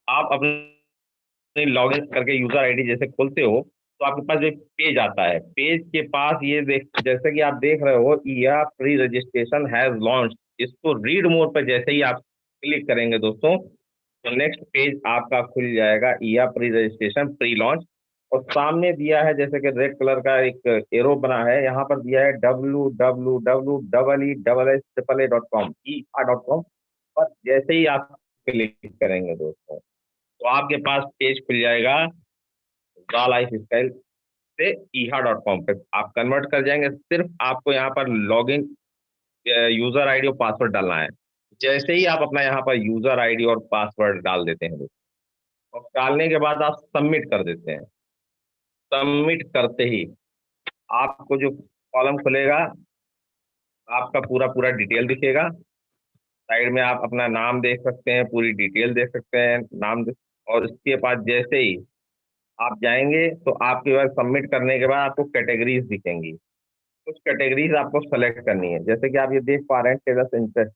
आप अपने लॉगिन करके यूजर आईडी जैसे खोलते हो तो आपके पास एक पेज आता है। पेज के पास ये देख, जैसे कि आप देख रहे हो या प्री रजिस्ट्रेशन हैज लॉन्च, इसको रीड मोड पर जैसे ही आप क्लिक करेंगे दोस्तों तो नेक्स्ट पेज आपका खुल जाएगा, या प्री रजिस्ट्रेशन प्री लॉन्च। और सामने दिया है जैसे कि रेड कलर का एक एरो बना है, यहाँ पर दिया है www.eeha.com पर जैसे ही आप क्लिक करेंगे दोस्तों तो आपके पास पेज खुल जाएगा जा लाइफ स्टाइल से eha.com पे आप कन्वर्ट कर जाएंगे। सिर्फ आपको यहाँ पर लॉगिन यूजर आईडी और पासवर्ड डालना है। जैसे ही आप अपना यहाँ पर यूजर आईडी और पासवर्ड डाल देते हैं और डालने के बाद आप सबमिट कर देते हैं, सबमिट करते ही आपको जो कॉलम खुलेगा आपका पूरा पूरा डिटेल दिखेगा। साइड में आप अपना नाम देख सकते हैं, पूरी डिटेल देख सकते हैं, और इसके बाद जैसे ही आप जाएंगे तो आपके पास सबमिट करने के बाद आपको कैटेगरीज दिखेंगी। कुछ कैटेगरीज आपको सेलेक्ट करनी है, जैसे कि आप ये देख पा रहे हैं, स्टेटस इंटरेस्ट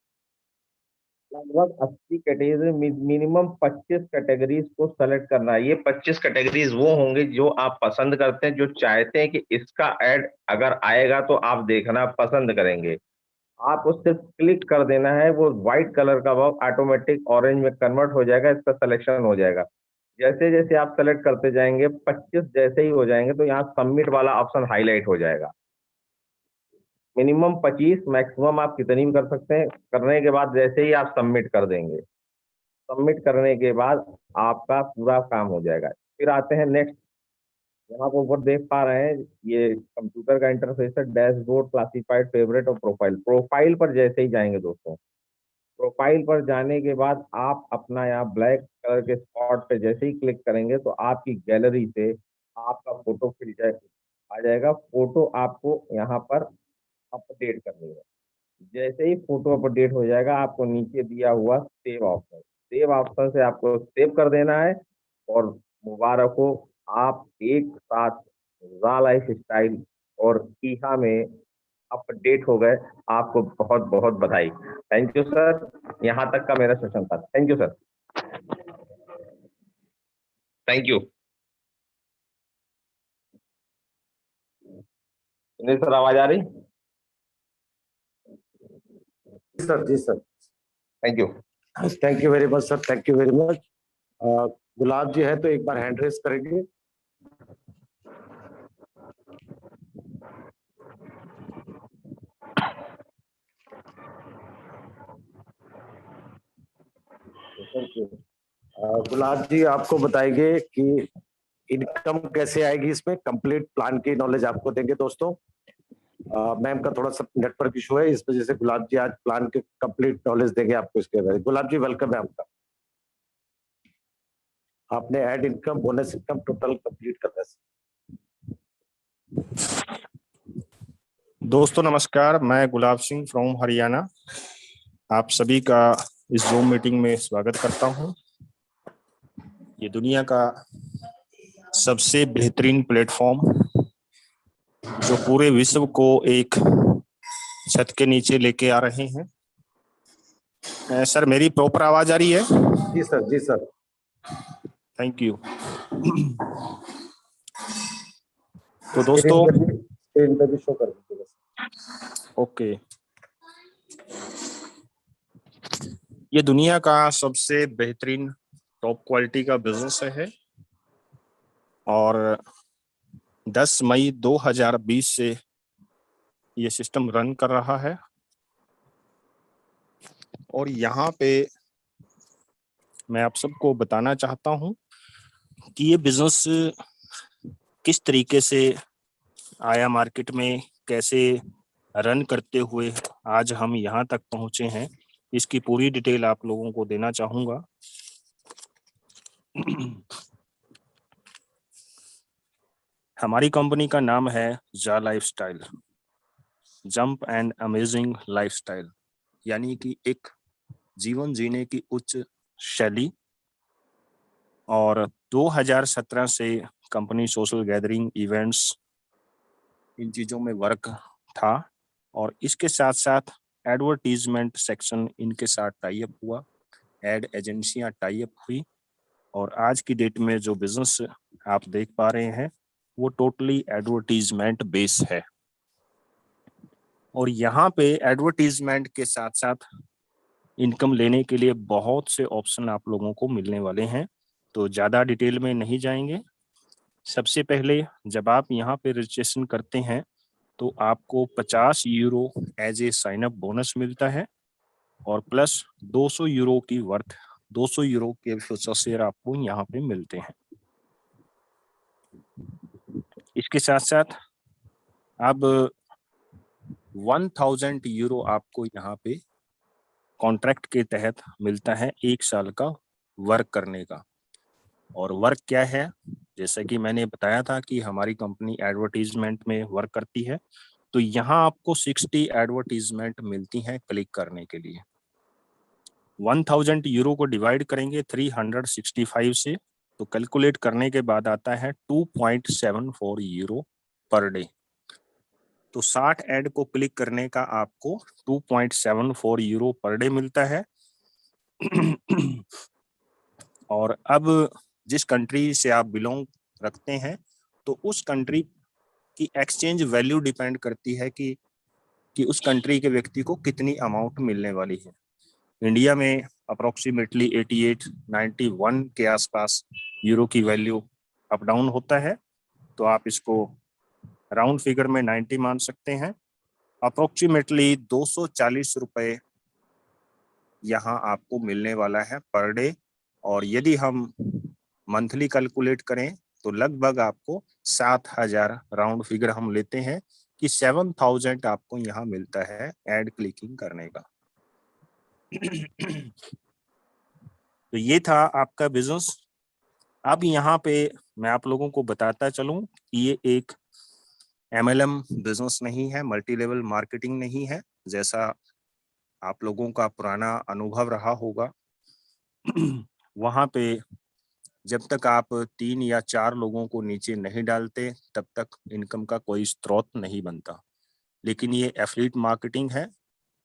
लगभग 80 कैटेगरी, मिनिमम 25 कैटेगरीज को सेलेक्ट करना है। ये 25 कैटेगरीज वो होंगे जो आप पसंद करते हैं, जो चाहते हैं कि इसका ऐड अगर आएगा तो आप देखना पसंद करेंगे। आपको सिर्फ क्लिक कर देना है, वो व्हाइट कलर का बॉक्स ऑटोमेटिक ऑरेंज में कन्वर्ट हो जाएगा, इसका सिलेक्शन हो जाएगा। जैसे जैसे आप सेलेक्ट करते जाएंगे, 25 जैसे ही हो जाएंगे तो यहाँ सबमिट वाला ऑप्शन हाईलाइट हो जाएगा। मिनिमम 25, मैक्सिमम आप कितनी भी कर सकते हैं। करने के बाद जैसे ही आप सबमिट कर देंगे, सबमिट करने के बाद आपका पूरा काम हो जाएगा। फिर आते हैं नेक्स्ट, यहाँ पर ऊपर देख पा रहे हैं ये कंप्यूटर का इंटरफेस है, डैशबोर्ड, क्लासिफाइड, फेवरेट और प्रोफाइल। प्रोफाइल पर जैसे ही जाएंगे दोस्तों, प्रोफाइल पर जाने के बाद आप अपना यहाँ ब्लैक कलर के स्पॉट पे जैसे ही क्लिक करेंगे तो आपकी गैलरी से आपका फोटो फिल्टर आ जाएगा। फोटो आपको यहाँ पर अपडेट करनी है। जैसे ही फोटो अपडेट हो जाएगा, आपको नीचे दिया हुआ सेव ऑप्शन, सेव ऑप्शन से आपको सेव कर देना है। और मुबारक हो, आप एक साथ ज़ा लाइफ स्टाइल और ईहा में अपडेट हो गए। आपको बहुत बहुत बधाई। थैंक यू सर, यहाँ तक का मेरा सेशन था। Thank you sir. Thank you. Sunil sir, आवाज आ रही? सर जी sir, thank you. Thank you very much sir, thank you very much. Gulab ji है तो एक बार हैंड रेस करेंगे। Thank you. गुलाब जी आपको बताएंगे कि इनकम कैसे आएगी, इसमें कंप्लीट प्लान की नॉलेज आपको देंगे दोस्तों। मैम का थोड़ा सा नेटवर्क इशू है, इस वजह से गुलाब जी आज प्लान के कंप्लीट नॉलेज देंगे आपको इसके बारे में। गुलाब जी वेलकम है आपका। आपने add income, bonus income total complete करना है। दोस्तों नमस्कार, मैं गुलाब सिंह फ्रॉम हरियाणा आप सभी का इस जूम मीटिंग में स्वागत करता हूं। ये दुनिया का सबसे बेहतरीन प्लेटफॉर्म जो पूरे विश्व को एक छत के नीचे लेके आ रहे हैं। सर मेरी प्रॉपर आवाज आ रही है? जी सर, जी सर। Thank you. तो दोस्तों स्क्रीन पे भी शो कर दीजिएगा। ओके, ये दुनिया का सबसे बेहतरीन टॉप क्वालिटी का बिजनेस है और 10 मई 2020 से ये सिस्टम रन कर रहा है। और यहाँ पे मैं आप सबको बताना चाहता हूँ कि ये बिजनेस किस तरीके से आया मार्केट में, कैसे रन करते हुए आज हम यहाँ तक पहुँचे हैं, इसकी पूरी डिटेल आप लोगों को देना चाहूँगा। हमारी कंपनी का नाम है जा lifestyle, jump and amazing lifestyle, यानी कि एक जीवन जीने की उच्च शैली। और 2017 से कंपनी सोशल गैदरिंग, इवेंट्स, इन चीज़ों में वर्क था और इसके साथ साथ एडवर्टीजमेंट सेक्शन इनके साथ टाई अप हुआ, एड एजेंसियां टाई अप हुई और आज की डेट में जो बिजनेस आप देख पा रहे हैं वो टोटली एडवर्टीजमेंट बेस है। और यहाँ पे एडवर्टीजमेंट के साथ साथ इनकम लेने के लिए बहुत से ऑप्शन आप लोगों को मिलने वाले हैं, तो ज़्यादा डिटेल में नहीं जाएंगे। सबसे पहले जब आप यहाँ पे रजिस्ट्रेशन करते हैं तो आपको 50 euro as a sign up bonus मिलता है और प्लस 200 यूरो की वर्थ 200 यूरो के फ्यूचर शेयर आपको यहाँ पे मिलते हैं। इसके साथ साथ अब 1000 यूरो आपको यहाँ पे कॉन्ट्रैक्ट के तहत मिलता है 1 साल का वर्क करने का। और वर्क क्या है, जैसा कि मैंने बताया था कि हमारी कंपनी एडवर्टीजमेंट में वर्क करती है, तो यहाँ आपको 60 एडवर्टीजमेंट मिलती हैं क्लिक करने के लिए। 1000 यूरो को डिवाइड करेंगे 365 से तो कैलकुलेट करने के बाद आता है 2.74 यूरो पर डे। तो 60 ऐड को क्लिक करने का आपको 2.74 यूरो पर डे मिलता है और अब जिस कंट्री से आप बिलोंग रखते हैं तो उस कंट्री की एक्सचेंज वैल्यू डिपेंड करती है कि उस कंट्री के व्यक्ति को कितनी अमाउंट मिलने वाली है। इंडिया में अप्रोक्सीमेटली 88-91 के आसपास यूरो की वैल्यू अप डाउन होता है, तो आप इसको राउंड फिगर में 90 मान सकते हैं। अप्रोक्सीमेटली 240 रुपए यहाँ आपको मिलने वाला है पर डे, और यदि हम मंथली कैलकुलेट करें तो लगभग आपको 7,000 राउंड फिगर हम लेते हैं कि 7,000 आपको यहाँ मिलता है एड क्लिकिंग करने का। तो ये था आपका बिजनेस। अब यहाँ पे मैं आप लोगों को बताता चलूं कि ये एक MLM बिजनेस नहीं है, मल्टी लेवल मार्केटिंग नहीं है, जैसा आप लोगों का पुराना अनुभव रहा होगा। वहां पे जब तक आप 3 या 4 लोगों को नीचे नहीं डालते तब तक इनकम का कोई स्रोत नहीं बनता। लेकिन ये एफिलिएट मार्केटिंग है,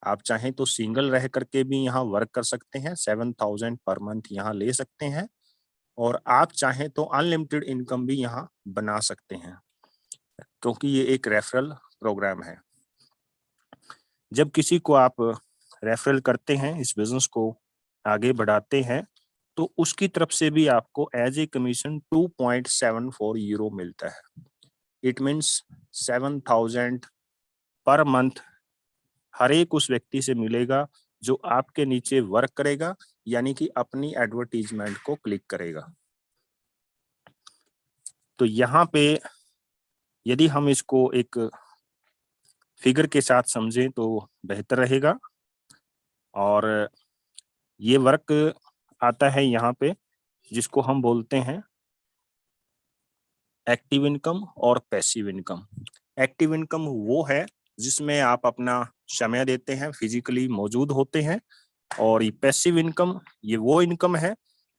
आप चाहें तो सिंगल रह करके भी यहाँ वर्क कर सकते हैं, 7,000 पर मंथ यहाँ ले सकते हैं, और आप चाहें तो अनलिमिटेड इनकम भी यहाँ बना सकते हैं, क्योंकि ये एक रेफरल प्रोग्राम है। जब किसी को आप रेफरल करते हैं, इस बिजनेस को आगे बढ़ाते हैं, तो उसकी तरफ से भी आपको एज ए कमीशन 2.74 यूरो मिलता है। इट मीन्स 7,000 पर मंथ हर एक उस व्यक्ति से मिलेगा जो आपके नीचे वर्क करेगा, यानी कि अपनी एडवर्टीजमेंट को क्लिक करेगा। तो यहाँ पे यदि हम इसको एक फिगर के साथ समझें तो बेहतर रहेगा। और ये वर्क आता है यहाँ पे, जिसको हम बोलते हैं एक्टिव इनकम और पैसिव इनकम। एक्टिव इनकम वो है जिसमें आप अपना समय देते हैं, फिजिकली मौजूद होते हैं, और ये पैसिव इनकम ये वो इनकम है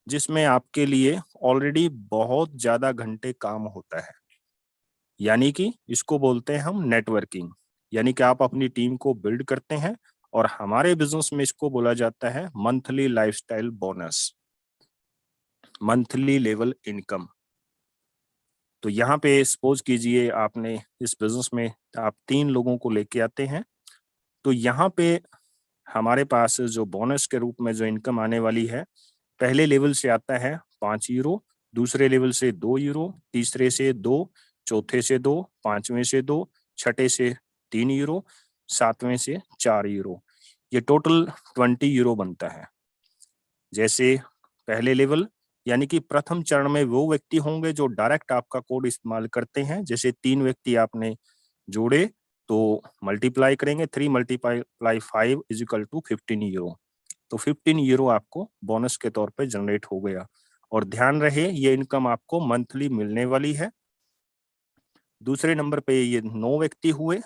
जिसमें आपके लिए ऑलरेडी बहुत ज्यादा घंटे काम होता है, यानी कि इसको बोलते हैं हम नेटवर्किंग, यानी कि आप अपनी टीम को बिल्ड करते हैं, और हमारे बिजनेस में इसको बोला जाता है monthly lifestyle bonus, monthly level income. तो यहाँ पे सपोज कीजिए आपने इस बिजनेस में आप 3 लोगों को लेके आते हैं, तो यहाँ पे हमारे पास जो बोनस के रूप में जो इनकम आने वाली है, पहले लेवल से आता है 5 यूरो, दूसरे लेवल से 2 यूरो, तीसरे से 2, चौथे से 2, पांचवें से 2, छठे से 3 यूरो, सातवें से 4 यूरो। ये टोटल 20 यूरो बनता है। जैसे पहले लेवल यानी कि प्रथम चरण में वो व्यक्ति होंगे जो डायरेक्ट आपका कोड इस्तेमाल करते हैं। जैसे 3 व्यक्ति आपने जोड़े तो मल्टीप्लाई करेंगे, 3 multiply 5 is equal to 15 euro, तो 15 यूरो आपको बोनस के तौर पे जनरेट हो गया। और ध्यान रहे ये इनकम आपको मंथली मिलने वाली है। दूसरे नंबर पे ये 9 व्यक्ति हुए,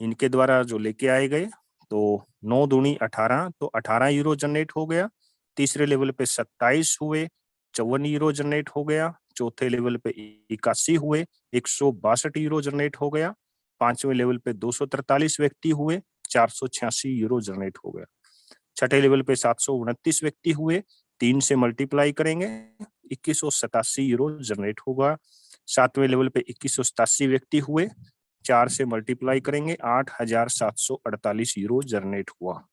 इनके द्वारा जो लेके आए गए, तो 9 दूनी 18, तो 18 यूरो जनरेट हो गया। तीसरे लेवल पे 27 हुए, 54 यूरो जनरेट हो गया। चौथे लेवल पे 81 हुए, 162 यूरो जनरेट हो गया। पांचवें लेवल पे 243 व्यक्ति हुए, 486 यूरो जनरेट हो गया। छठे लेवल पे 729 व्यक्ति हुए, 3 से मल्टीप्लाई करेंगे 2187 यूरो जनरेट होगा। सातवें लेवल पे 2187 व्यक्ति हुए, 4 से मल्टीप्लाई करेंगे 8,748 यूरो जनरेट हुआ।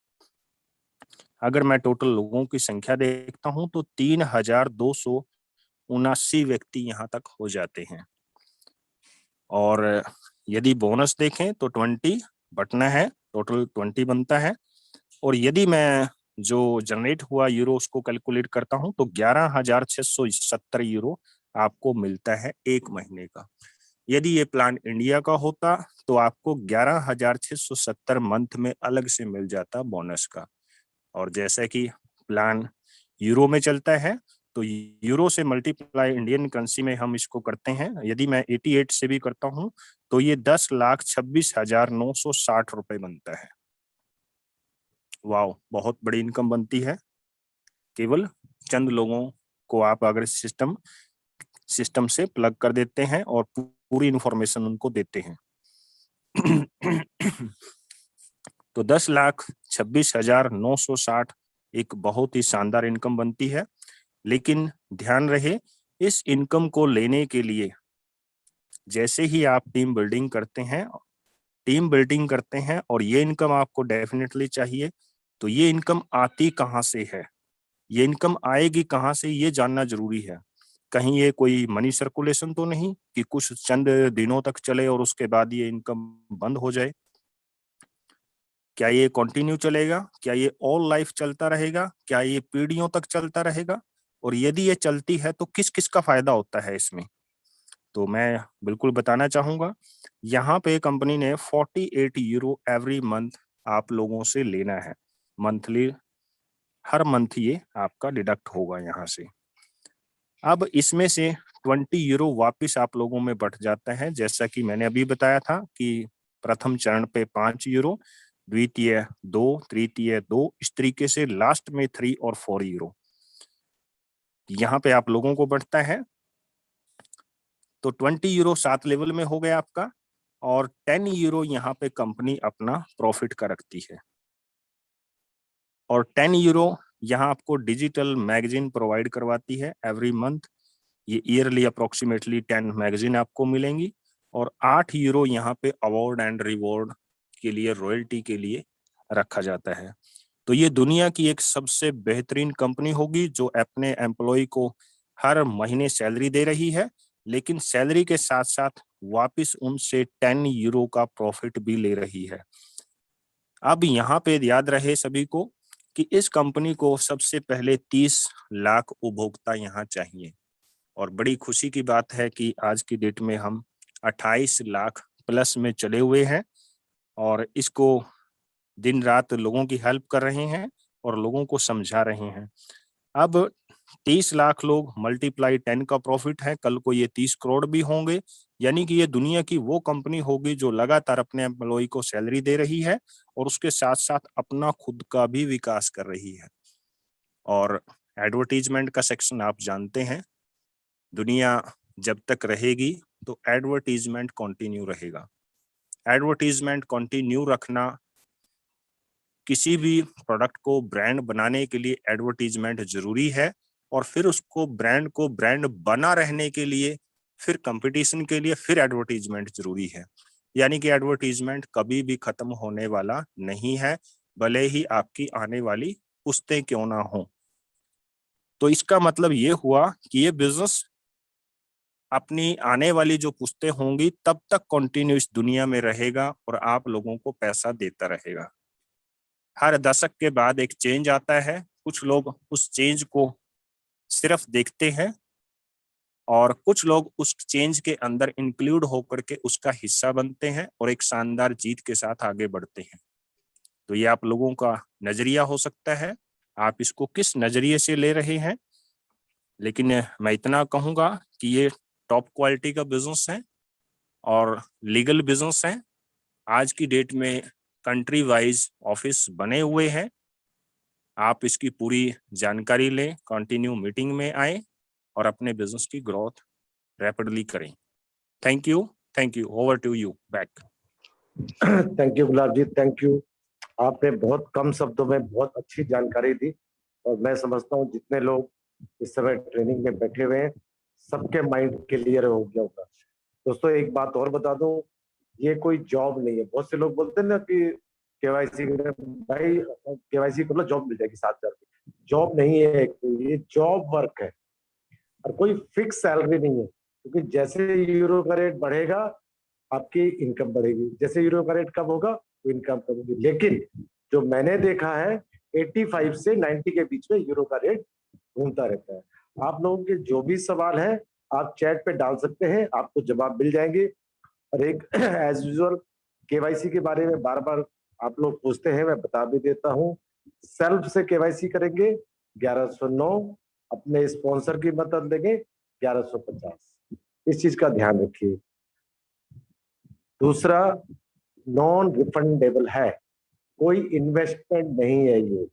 अगर मैं टोटल लोगों की संख्या देखता हूं तो 3,279 व्यक्ति यहाँ तक हो जाते हैं। और यदि बोनस देखें तो 20 बटना है, टोटल 20 बनता है। और यदि मैं जो जनरेट हुआ यूरो उसको कैलकुलेट करता हूं तो 11,670 यूरो आपको मिलता है 1 महीने का। यदि ये प्लान इंडिया का होता तो आपको 11,670 मंथ में अलग से मिल जाता बोनस का। और जैसा कि प्लान यूरो में चलता है तो यूरो से मल्टीप्लाई इंडियन करेंसी में हम इसको करते हैं। यदि मैं 88 से भी करता हूं तो ये 10,26,960 रुपए बनता है। वाह, बहुत बड़ी इनकम बनती है केवल चंद लोगों को आप अगर सिस्टम से प्लग कर देते हैं और पूरी इंफॉर्मेशन उनको देते हैं। तो 10,26,960 एक बहुत ही शानदार इनकम बनती है। लेकिन ध्यान रहे, इस इनकम को लेने के लिए जैसे ही आप टीम बिल्डिंग करते हैं और ये इनकम आपको डेफिनेटली चाहिए, तो ये इनकम आती कहाँ से है, ये इनकम आएगी कहाँ से, ये जानना जरूरी है। कहीं ये कोई मनी सर्कुलेशन तो नहीं कि कुछ चंद दिनों तक चले और उसके बाद ये इनकम बंद हो जाए। क्या ये कंटिन्यू चलेगा? क्या ये ऑल लाइफ चलता रहेगा? क्या ये पीढ़ियों तक चलता रहेगा? और यदि ये चलती है तो किस किस का फायदा होता है इसमें? तो मैं बिल्कुल बताना चाहूंगा। यहाँ पे कंपनी ने 48 यूरो एवरी मंथ आप लोगों से लेना है। मंथली, हर मंथ ये आपका डिडक्ट होगा यहाँ से। अब इसमें से 20 यूरो वापिस आप लोगों में बढ़ जाता है। जैसा कि मैंने अभी बताया था कि प्रथम चरण पे 5 यूरो, द्वितीय 2, तृतीय 2, इस तरीके से लास्ट में 3 और 4 यूरो यहाँ पे आप लोगों को बढ़ता है। तो 20 यूरो 7 लेवल में हो गया आपका, और 10 यूरो यहाँ पे कंपनी अपना प्रॉफिट का रखती है, और 10 यूरो यहाँ आपको डिजिटल मैगजीन प्रोवाइड करवाती है एवरी मंथ। ये ईयरली अप्रोक्सीमेटली 10 मैगजीन आपको मिलेंगी, और 8 यूरो यहाँ पे अवार्ड एंड रिवॉर्ड के लिए, रॉयल्टी के लिए रखा जाता है। तो ये दुनिया की एक सबसे बेहतरीन कंपनी होगी जो अपने एम्प्लॉय को हर महीने सैलरी दे रही है, लेकिन सैलरी के साथ साथ वापस उनसे 10 यूरो का प्रॉफिट भी ले रही है। अब यहाँ पे याद रहे सभी को कि इस कंपनी को सबसे पहले 30 लाख उपभोक्ता यहाँ चाहिए, और बड़ी खुशी की बात है कि आज की डेट में हम 28 लाख प्लस में चले हुए हैं, और इसको दिन रात लोगों की हेल्प कर रहे हैं और लोगों को समझा रहे हैं। अब 30 लाख लोग मल्टीप्लाई 10 का प्रॉफिट है, कल को ये 30 करोड़ भी होंगे। यानी कि ये दुनिया की वो कंपनी होगी जो लगातार अपने एम्प्लॉय को सैलरी दे रही है और उसके साथ साथ अपना खुद का भी विकास कर रही है। और एडवर्टीजमेंट का सेक्शन आप जानते हैं, दुनिया जब तक रहेगी तो एडवर्टीजमेंट कंटिन्यू रहेगा। एडवर्टीजमेंट कंटिन्यू रखना, किसी भी प्रोडक्ट को ब्रांड बनाने के लिए एडवर्टीजमेंट जरूरी है, और फिर उसको ब्रांड को ब्रांड बना रहने के लिए, फिर कंपटीशन के लिए, फिर एडवर्टीजमेंट जरूरी है। यानी कि एडवर्टीजमेंट कभी भी खत्म होने वाला नहीं है, भले ही आपकी आने वाली पुश्तें क्यों ना हो। तो इसका मतलब ये हुआ कि ये बिजनेस अपनी आने वाली जो पुश्तें होंगी तब तक कंटिन्यू इस दुनिया में रहेगा और आप लोगों को पैसा देता रहेगा। हर दशक के बाद एक चेंज आता है, कुछ लोग उस चेंज को सिर्फ देखते हैं और कुछ लोग उस चेंज के अंदर इंक्लूड होकर के उसका हिस्सा बनते हैं और एक शानदार जीत के साथ आगे बढ़ते हैं। तो ये आप लोगों का नजरिया हो सकता है, आप इसको किस नजरिए से ले रहे हैं। लेकिन मैं इतना कहूंगा कि ये टॉप क्वालिटी का बिजनेस है और लीगल बिजनेस है। आज की डेट में कंट्री वाइज ऑफिस बने हुए हैं। आप इसकी पूरी जानकारी लें, कंटिन्यू मीटिंग में आए और अपने बिजनेस की ग्रोथ रैपिडली करें। Thank you, over to you back. Thank you Gulab ji, thank you. आपने बहुत कम शब्दों में बहुत अच्छी जानकारी दी, और मैं समझता हूँ जितने लोग इस समय ट्रेनिंग में बैठे हुए हैं सबके माइंड क्लियर हो गया होगा। दोस्तों एक बात और बता दूं, ये कोई जॉब नहीं है। बहुत से लोग बोलते हैं ना कि केवाईसी भाई केवाईसी कर लो जॉब मिल जाएगी 7,000 की। जॉब नहीं है, ये जॉब वर्क है और कोई फिक्स सैलरी नहीं है, क्योंकि जैसे यूरो का रेट बढ़ेगा आपकी इनकम बढ़ेगी, जैसे यूरो का रेट कम होगा तो इनकम कम होगी। लेकिन जो मैंने देखा है 85 से 90 के बीच में यूरो का रेट घूमता रहता है। आप लोगों के जो भी सवाल है आप चैट पे डाल सकते हैं, आपको जवाब मिल जाएंगे। और एक एज यूजुअल केवाईसी के बारे में बार बार आप लोग पूछते हैं, मैं बता भी देता हूँ। सेल्फ से केवाईसी करेंगे 1109, अपने स्पॉन्सर की मदद लेंगे 1150। इस चीज का ध्यान रखिए। दूसरा, नॉन रिफंडेबल है, कोई इन्वेस्टमेंट नहीं है ये।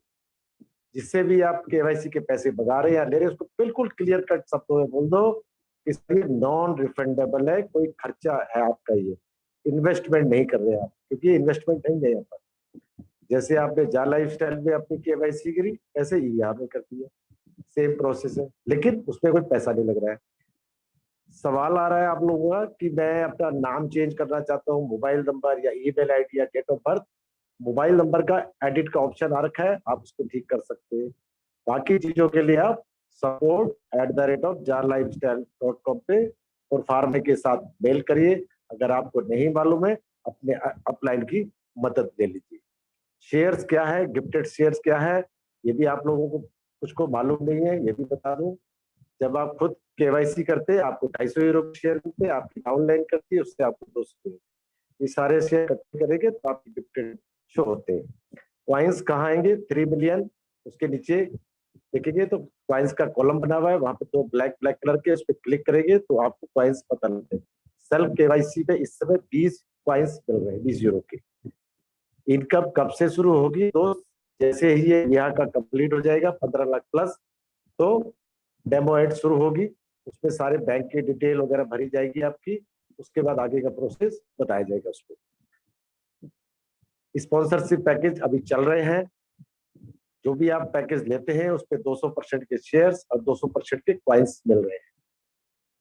जिससे भी आप केवाईसी के पैसे बगा रहे हैं या ले रहे हैं उसको बिल्कुल क्लियर कट शब्दों में बोल दो, इसलिए नॉन रिफंडेबल है, कोई खर्चा है आपका, ये इन्वेस्टमेंट नहीं कर रहे आप, क्योंकि ये इन्वेस्टमेंट नहीं है यहाँ पर। जैसे आपने जा लाइफस्टाइल में अपनी केवाईसी करी, ऐसे ही यहाँ पे कर दिया, सेम प्रोसेस है, लेकिन उसमें कोई पैसा नहीं लग रहा है। सवाल आ रहा है आप लोगों का कि मैं अपना नाम चेंज करना चाहता हूँ, मोबाइल नंबर या ईमेल आईडी या date of birth, mobile number का एडिट का ऑप्शन आ रखा है, आप उसको ठीक कर सकते हैं। बाकी चीजों के लिए आप support@jarlifestyle.com पे और फार्मे के साथ मेल करिए। अगर आपको नहीं मालूम है, अपने अपलाइन की मदद ले लीजिए। शेयर्स क्या है, गिफ्टेड शेयर्स क्या है, ये भी आप लोगों को कुछ को मालूम नहीं है, ये भी बता दूं। जब आप खुद केवाईसी करते हैं, आपको 250 यूरो के शेयर मिलते हैं, आपकी ऑनलाइन करती है, उससे आपको 200। ये सारे शेयर इकट्ठे करेंगे तो आपकी गिफ्टेड शो होते हैं। क्वाइंस कहाँ आएंगे? 3 मिलियन, उसके नीचे देखेंगे तो क्वाइंस का कॉलम बना हुआ है, वहां पे तो ब्लैक ब्लैक कलर के, उस पर क्लिक करेंगे तो आपको क्वाइंस पता लगते हैं। सेल्फ केवाईसी पे इस समय 20 क्वाइंस मिल रहे हैं, 20 यूरो के। इनकम कब से शुरू होगी दोस्त? जैसे ही ये यहाँ का कंप्लीट हो जाएगा 15 लाख प्लस, तो डेमो एड शुरू होगी, उसमें सारे बैंक की डिटेल वगैरह भरी जाएगी आपकी, उसके बाद आगे का प्रोसेस बताया जाएगा उसको। स्पॉन्सरशिप पैकेज अभी चल रहे हैं, जो भी आप पैकेज लेते हैं उस पे 200% के शेयर्स और 200% के क्वाइंस मिल रहे हैं।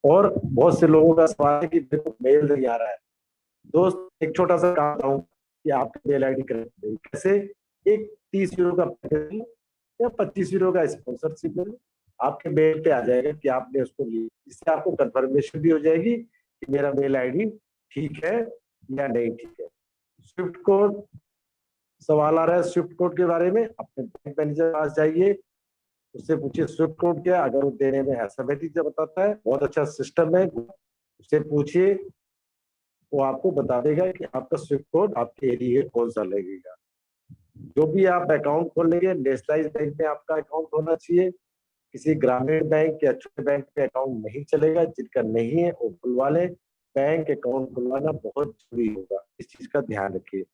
और बहुत से लोगों का सवाल है कि मेरे को मेल नहीं आ रहा है। दोस्त एक छोटा सा काम बताऊं कि आपके मेल आईडी करेक्ट कैसे, एक 30 यूरो का पैकेज या 25 यूरो का स्पॉन्सरशिप ले लो, आपके मेल पे आ जाएगा कि आपने उसको लिया। इससे आपको कंफर्मेशन भी हो जाएगी कि मेरा मेल आईडी ठीक है या नहीं ठीक है। स्विफ्ट कोड सवाल आ रहा है, स्विफ्ट कोड के बारे में अपने बैंक मैनेजर के पास जाइए, उससे पूछिए स्विफ्ट कोड क्या, अगर वो देने में असहमति से बताता है, बहुत अच्छा सिस्टम है, उससे पूछिए, वो आपको बता देगा कि आपका स्विफ्ट कोड आपके एरिया कौन सा लगेगा। जो भी आप अकाउंट खोलेंगे, नेशनलाइज बैंक में आपका अकाउंट होना चाहिए, किसी ग्रामीण बैंक या छोटे बैंक पे अकाउंट नहीं चलेगा। जिनका नहीं है वो खुलवा लें, बैंक अकाउंट खुलवाना बहुत जरूरी होगा, इस चीज का ध्यान रखिए।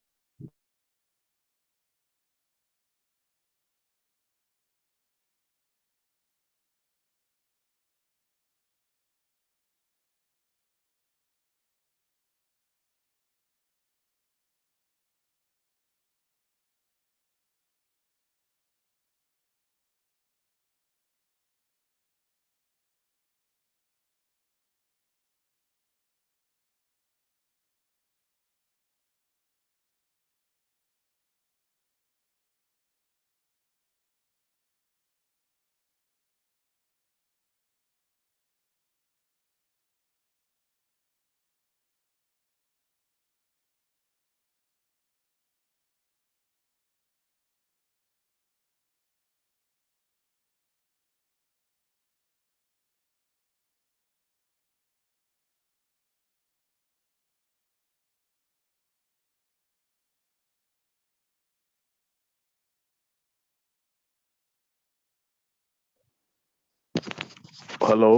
हेलो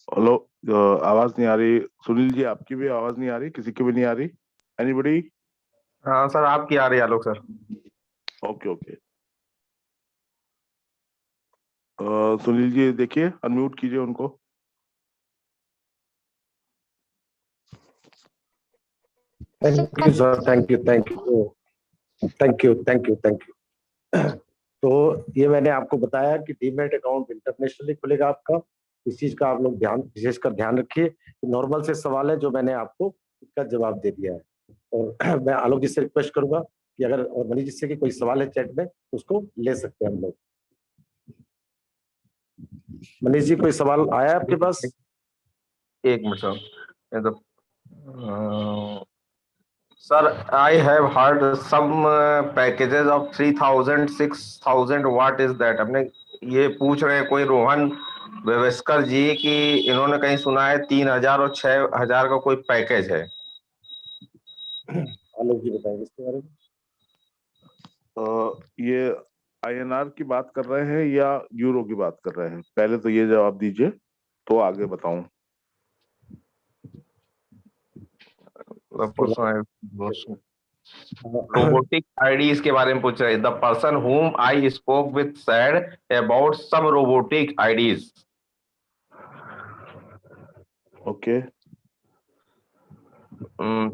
हेलो, आवाज नहीं आ रही। सुनील जी, आपकी भी आवाज नहीं आ रही, किसी की भी नहीं आ रही। एनीबडी? हाँ सर, आपकी आ रही है Alok sir. Okay okay. Sunil ji देखिए, अनम्यूट कीजिए उनको। Thank you sir, thank you, thank you, thank you, thank you, thank you. तो ये मैंने आपको बताया कि डीमैट अकाउंट इंटरनेशनली खुलेगा आपका। इस चीज का आप लोग ध्यान, विशेषकर ध्यान रखिए। नॉर्मल से सवाल है जो मैंने आपको इसका जवाब दे दिया है। और मैं आलोक जी से रिक्वेस्ट करूंगा कि अगर और मनीष जी से कि कोई सवाल है चैट में तो उसको ले सकते हैं हम लोग। मनीष जी, कोई सवाल आया आपके पास? एक मिनट सर, ये तो sir, I have heard some packages of 3000 6000, what is that? हमने ये पूछ रहे हैं कोई रोहन वेवेस्कर जी कि इन्होंने कहीं सुना है 3000 और 6000 का कोई पैकेज है। आलोक जी बताएंगे इसके बारे में। ये INR की बात कर रहे हैं या यूरो की बात कर रहे हैं? पहले तो ये जवाब दीजिए तो आगे बताऊं। रोबोटिक आईडीज के बारे में पूछ रहे हैं। The person whom I spoke with said about some robotic IDs. Okay.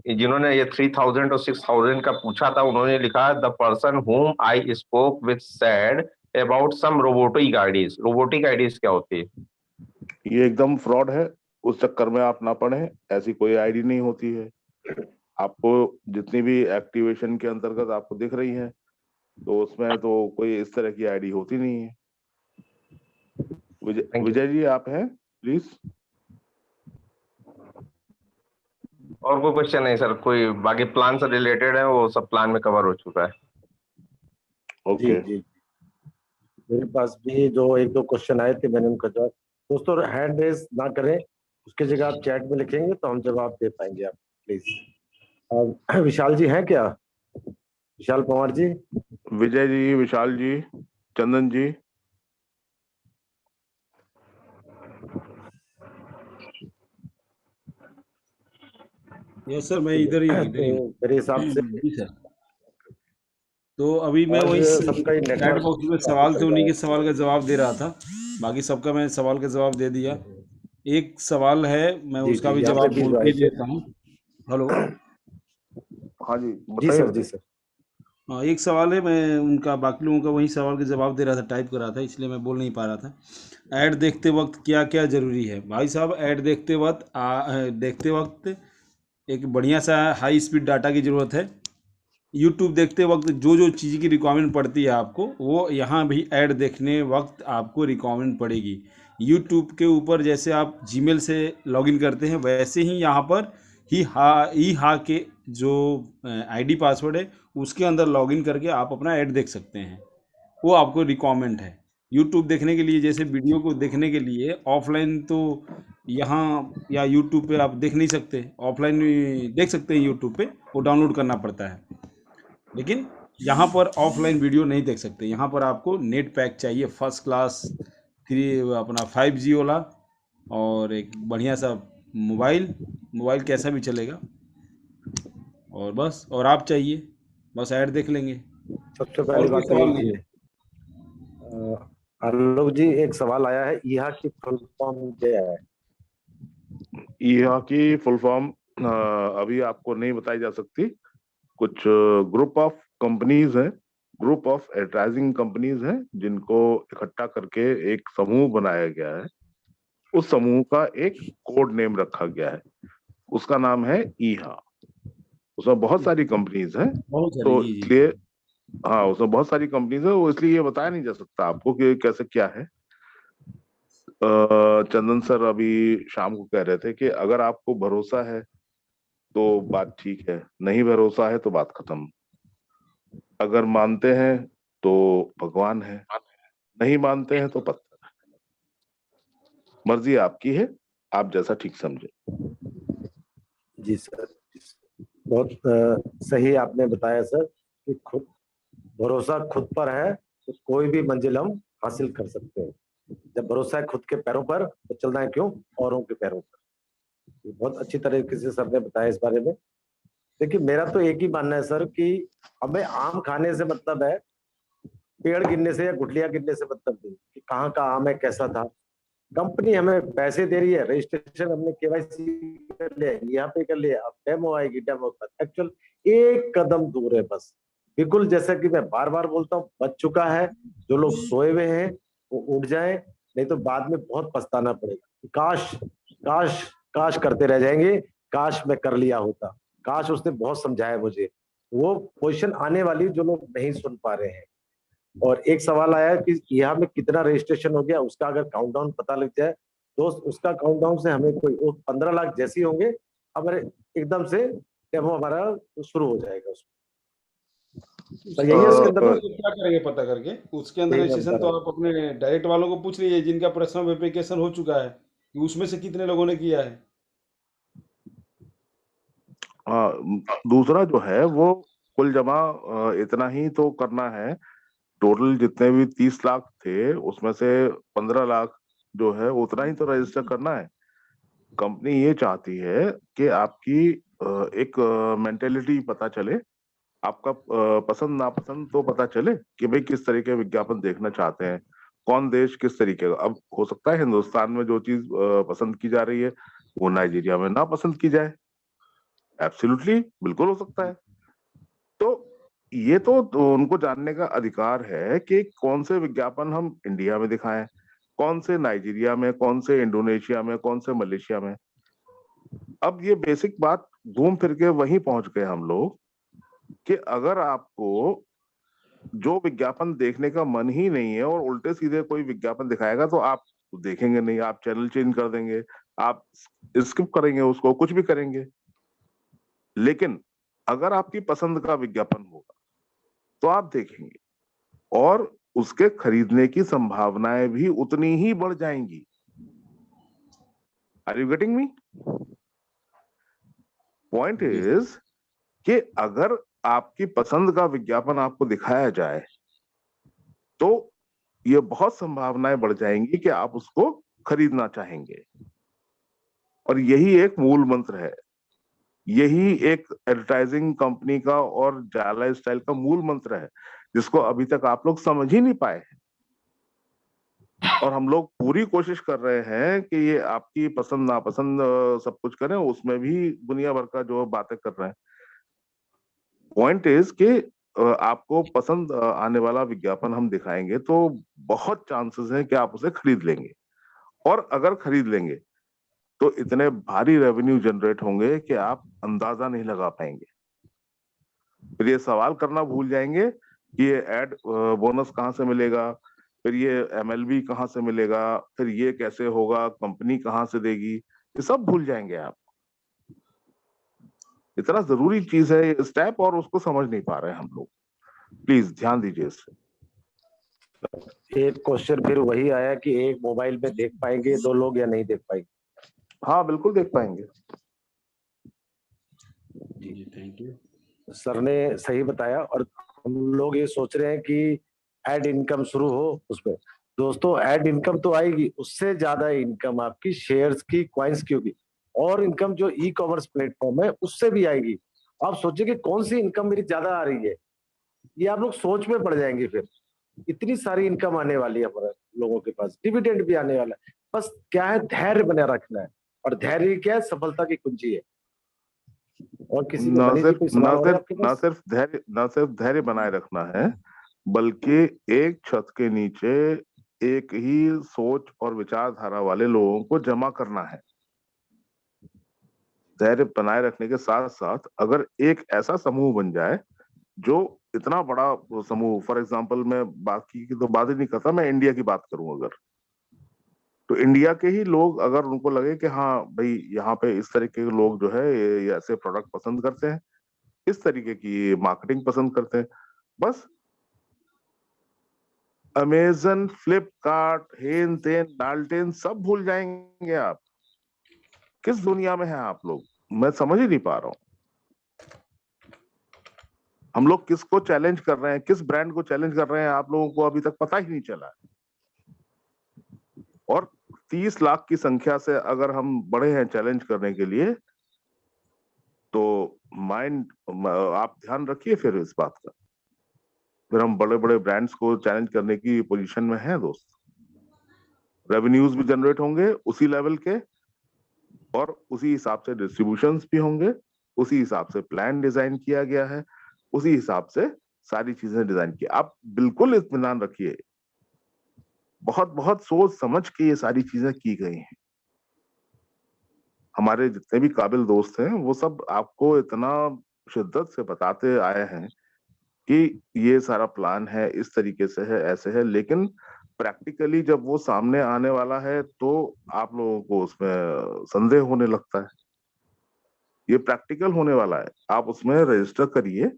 जिन्होंने ये 3000 और 6000 का पूछा था, उन्होंने लिखा the person whom I spoke with said about some robotic IDs. Robotic IDs क्या होती है? ये एकदम फ्रॉड है, उस चक्कर में आप ना पड़े। ऐसी कोई आईडी नहीं होती है। आपको जितनी भी एक्टिवेशन के अंतर्गत आपको दिख रही है, तो उसमें तो कोई इस तरह की आईडी होती नहीं है। Thank you. विजय जी आप हैं प्लीज। और कोई क्वेश्चन नहीं सर? कोई बाकी प्लान से रिलेटेड है, वो सब प्लान में कवर हो चुका है। जी ओके जी, मेरे पास भी जो एक दो क्वेश्चन आए थे, मैंने उनका जवाब। दोस्तों हैंड रेज ना करें, उसकी जगह आप चैट में लिखेंगे तो हम जवाब दे पाएंगे। आप प्लीज। विशाल जी हैं क्या? विशाल पवार जी? विजय जी, विशाल जी, चंदन जी। यस सर, मैं इधर ही हूँ, इधर ही तो हूँ। मेरे हिसाब से जी सर। तो अभी मैं आज वही सबका ही चैट नेटवर्क बॉक्स में काफी सवाल थे, चल रहा उन्हीं है। के सवाल का जवाब दे रहा था। बाकी सबका मैंने सवाल का जवाब दे दिया। एक सवाल है, मैं जी उसका जी, भी यहाँ पे जवाब भी बोल जो के है ही देता हूँ। हेलो। हाँ जी जी बताइए सर, जी बताइए। सर। हाँ, एक सवाल है, मैं उनका बाकी लोगों का वही सवाल का जवाब दे रहा था, टाइप कर रहा था, इसलिए मैं बोल नहीं पा रहा था। ऐड देखते वक्त क्या क्या ज़रूरी है? भाई साहब, ऐड देखते वक्त एक बढ़िया सा हाई स्पीड डाटा की ज़रूरत है। यूट्यूब देखते वक्त जो जो चीज़ की रिक्वायरमेंट पड़ती है आपको, वो यहाँ भी ऐड देखने वक्त आपको रिक्वायरमेंट पड़ेगी। यूट्यूब के ऊपर जैसे आप जीमेल से लॉगिन करते हैं, वैसे ही यहाँ पर ई हा के जो आईडी पासवर्ड है, उसके अंदर लॉगिन करके आप अपना ऐड देख सकते हैं। वो आपको रिक्वायरमेंट है। यूट्यूब देखने के लिए, जैसे वीडियो को देखने के लिए ऑफलाइन तो यहाँ या यूट्यूब पे आप देख नहीं सकते, ऑफलाइन देख सकते हैं यूट्यूब पे, वो डाउनलोड करना पड़ता है। लेकिन यहाँ पर ऑफलाइन वीडियो नहीं देख सकते। यहाँ पर आपको नेट पैक चाहिए, फर्स्ट क्लास, थ्री अपना 5G वाला, और एक बढ़िया सा मोबाइल। मोबाइल कैसा भी चलेगा, और बस, और आप चाहिए, बस ऐड देख लेंगे। सबसे और पहली कोई बात तो सवाल यही नहीं है। है। आलोक जी, एक सवाल आया है, यहाँ की फुल फॉर्म क्या है? यहाँ की फुल फॉर्म अभी आपको नहीं बताई जा सकती। कुछ ग्रुप ऑफ कंपनीज हैं, ग्रुप ऑफ एडवर्टाइजिंग कंपनीज हैं, जिनको इकट्ठा करके एक समूह बनाया गया है। उस समूह का एक कोड नेम रखा गया है, उसका नाम है ईहा। उसमें बहुत सारी कंपनीज हैं, बहुत सारी, तो जी जी। इसलिए हाँ उसमें बहुत सारी कंपनीज है, वो इसलिए ये बताया नहीं जा सकता आपको कि कैसे क्या है। चंदन सर अभी शाम को कह रहे थे कि अगर आपको भरोसा है तो बात ठीक है, नहीं भरोसा है तो बात खत्म। अगर मानते हैं तो भगवान है, नहीं मानते हैं तो पत्थर। मर्जी आपकी है, आप जैसा ठीक समझे। जी सर, बहुत सही आपने बताया सर कि खुद भरोसा खुद पर है तो कोई भी मंजिल हम हासिल कर सकते हैं। जब भरोसा है खुद के पैरों पर, तो चलना है क्यों औरों के पैरों पर। ये बहुत अच्छी तरीके से सर ने बताया इस बारे में। देखिए, मेरा तो एक ही मानना है सर कि हमें आम खाने से मतलब है, पेड़ गिनने से या गुठलियां गिनने से मतलब नहीं कि कहाँ का आम है, कैसा था। कंपनी हमें पैसे दे रही है, रजिस्ट्रेशन हमने केवाईसी कर लिया, यहाँ पे कर लिया, अब डेमो आएगी, डेमो पर एक्चुअल एक कदम दूर है बस। बिल्कुल जैसा कि मैं बार बार बोलता हूँ, बच चुका है। जो लोग सोए हुए हैं वो उठ जाएं, नहीं तो बाद में बहुत पछताना पड़ेगा। काश काश काश करते रह जाएंगे, काश मैं कर लिया होता, काश उसने बहुत समझाया मुझे। वो पोजीशन आने वाली जो लोग नहीं सुन पा रहे हैं। और एक सवाल आया कि यहाँ में कितना रजिस्ट्रेशन हो गया, उसका अगर काउंटडाउन पता लग जाए दोस्त, उसका काउंटडाउन से हमें कोई 15 लाख जैसे ही होंगे, हमारे एकदम से डेमो हमारा शुरू हो जाएगा उसमें। तो यही है उसके अंदर ना, तो क्या करेंगे पता करके? उसके अंदर यही मैं रजिस्ट्रेशन बता तो रहा हूँ। आप अपने डायरेक्ट वालों को पूछ लीजिए, जिनका पर्सनल वेरिफिकेशन हो चुका है, कि उसमें से कितने लोगों ने किया है। हाँ दूसरा जो है वो कुल जमा इतना ही तो करना है। टोटल जितने भी 30 लाख थे उसमें से 15 लाख जो है उतना ही तो रजिस्टर करना है। कंपनी ये चाहती है कि आपकी एक मेंटेलिटी पता चले, आपका पसंद नापसंद तो पता चले कि भाई किस तरीके के विज्ञापन देखना चाहते हैं, कौन देश किस तरीके का। अब हो सकता है हिंदुस्तान में जो चीज पसंद की जा रही है वो नाइजीरिया में ना पसंद की जाए। एब्सोल्युटली, बिल्कुल हो सकता है। तो ये तो उनको जानने का अधिकार है कि कौन से विज्ञापन हम इंडिया में दिखाएं, कौन से नाइजीरिया में, कौन से इंडोनेशिया में, कौन से मलेशिया में। अब ये बेसिक बात घूम फिर के वहीं पहुंच गए हम लोग कि अगर आपको जो विज्ञापन देखने का मन ही नहीं है और उल्टे सीधे कोई विज्ञापन दिखाएगा तो आप देखेंगे नहीं, आप चैनल चेंज कर देंगे, आप स्किप करेंगे उसको, कुछ भी करेंगे। लेकिन अगर आपकी पसंद का विज्ञापन होगा तो आप देखेंगे और उसके खरीदने की संभावनाएं भी उतनी ही बढ़ जाएंगी। Are you getting me? Point जी इज कि अगर आपकी पसंद का विज्ञापन आपको दिखाया जाए तो ये बहुत संभावनाएं बढ़ जाएंगी कि आप उसको खरीदना चाहेंगे। और यही एक मूल मंत्र है, यही एक एडवर्टाइजिंग कंपनी का और जाला स्टाइल का मूल मंत्र है, जिसको अभी तक आप लोग समझ ही नहीं पाए हैं। और हम लोग पूरी कोशिश कर रहे हैं कि ये आपकी पसंद नापसंद सब कुछ करें, उसमें भी दुनिया भर का जो बातें कर रहे हैं। पॉइंट इज कि आपको पसंद आने वाला विज्ञापन हम दिखाएंगे तो बहुत चांसेस हैं कि आप उसे खरीद लेंगे। और अगर खरीद लेंगे तो इतने भारी रेवेन्यू जनरेट होंगे कि आप अंदाजा नहीं लगा पाएंगे। फिर ये सवाल करना भूल जाएंगे कि ये एड बोनस कहाँ से मिलेगा, फिर ये एमएलबी कहाँ से मिलेगा, फिर ये कैसे होगा, कंपनी कहाँ से देगी, ये सब भूल जाएंगे आप। इतना जरूरी चीज है ये स्टेप और उसको समझ नहीं पा रहे हैं हम लोग। प्लीज ध्यान दीजिए इससे। एक क्वेश्चन फिर वही आया कि एक मोबाइल में देख पाएंगे 2 लोग या नहीं देख पाएंगे? हाँ बिल्कुल देख पाएंगे। जी, थैंक यू। सर ने सही बताया। और हम लोग ये सोच रहे हैं कि एड इनकम शुरू हो उसमें। दोस्तों, एड इनकम तो आएगी, उससे ज्यादा इनकम आपकी शेयर्स की, कॉइन्स की होगी। और इनकम जो ई कॉमर्स प्लेटफॉर्म है उससे भी आएगी। आप सोचिए कि कौन सी इनकम मेरी ज्यादा आ रही है, ये आप लोग सोच में पड़ जाएंगे। फिर इतनी सारी इनकम आने वाली है हमारे लोगों के पास, डिविडेंड भी आने वाला है। बस क्या है, धैर्य बना रखना है। और धैर्य क्या है, सफलता की कुंजी है। और किसी को, ना मनीष जी, सिर्फ कोई ना सवाल और है सिर्फ आपके ना पास? सिर्फ धैर्य ना सिर्फ धैर्य बनाए रखना है, बल्कि एक छत के नीचे एक ही सोच और विचारधारा वाले लोगों को जमा करना है। धैर्य बनाए रखने के साथ साथ अगर एक ऐसा समूह बन जाए जो इतना बड़ा समूह, फॉर एग्जांपल मैं बाकी की तो बात ही नहीं करता, मैं इंडिया की बात करूं अगर, तो इंडिया के ही लोग अगर उनको लगे कि हाँ भाई यहाँ पे इस तरीके के लोग जो है ये ऐसे प्रोडक्ट पसंद करते हैं, इस तरीके की मार्केटिंग पसंद करते हैं, बस अमेजन, फ्लिपकार्ट, हेन तेन डाल्टेन सब भूल जाएंगे आप। किस दुनिया में हैं आप लोग, मैं समझ ही नहीं पा रहा हूँ। हम लोग किसको चैलेंज कर रहे हैं, किस ब्रांड को चैलेंज कर रहे हैं, आप लोगों को अभी तक पता ही नहीं चला। और 30 लाख की संख्या से अगर हम बड़े हैं चैलेंज करने के लिए, तो माइंड आप ध्यान रखिए फिर इस बात का। फिर हम बड़े बड़े ब्रांड्स को चैलेंज करने की पोजीशन में हैं दोस्त। रेवेन्यूज भी जनरेट होंगे उसी लेवल के, और उसी हिसाब से डिस्ट्रीब्यूशंस भी होंगे, उसी हिसाब से प्लान डिजाइन किया गया है, उसी हिसाब से सारी चीजें डिजाइन की। आप बिल्कुल इत्मीनान रखिए, बहुत बहुत सोच समझ के ये सारी चीजें की गई हैं। हमारे जितने भी काबिल दोस्त हैं वो सब आपको इतना शिद्दत से बताते आए हैं कि ये सारा प्लान है, इस तरीके से है, ऐसे है। लेकिन प्रैक्टिकली जब वो सामने आने वाला है तो आप लोगों को उसमें संदेह होने लगता है। ये प्रैक्टिकल होने वाला है, आप उसमें रजिस्टर करिए,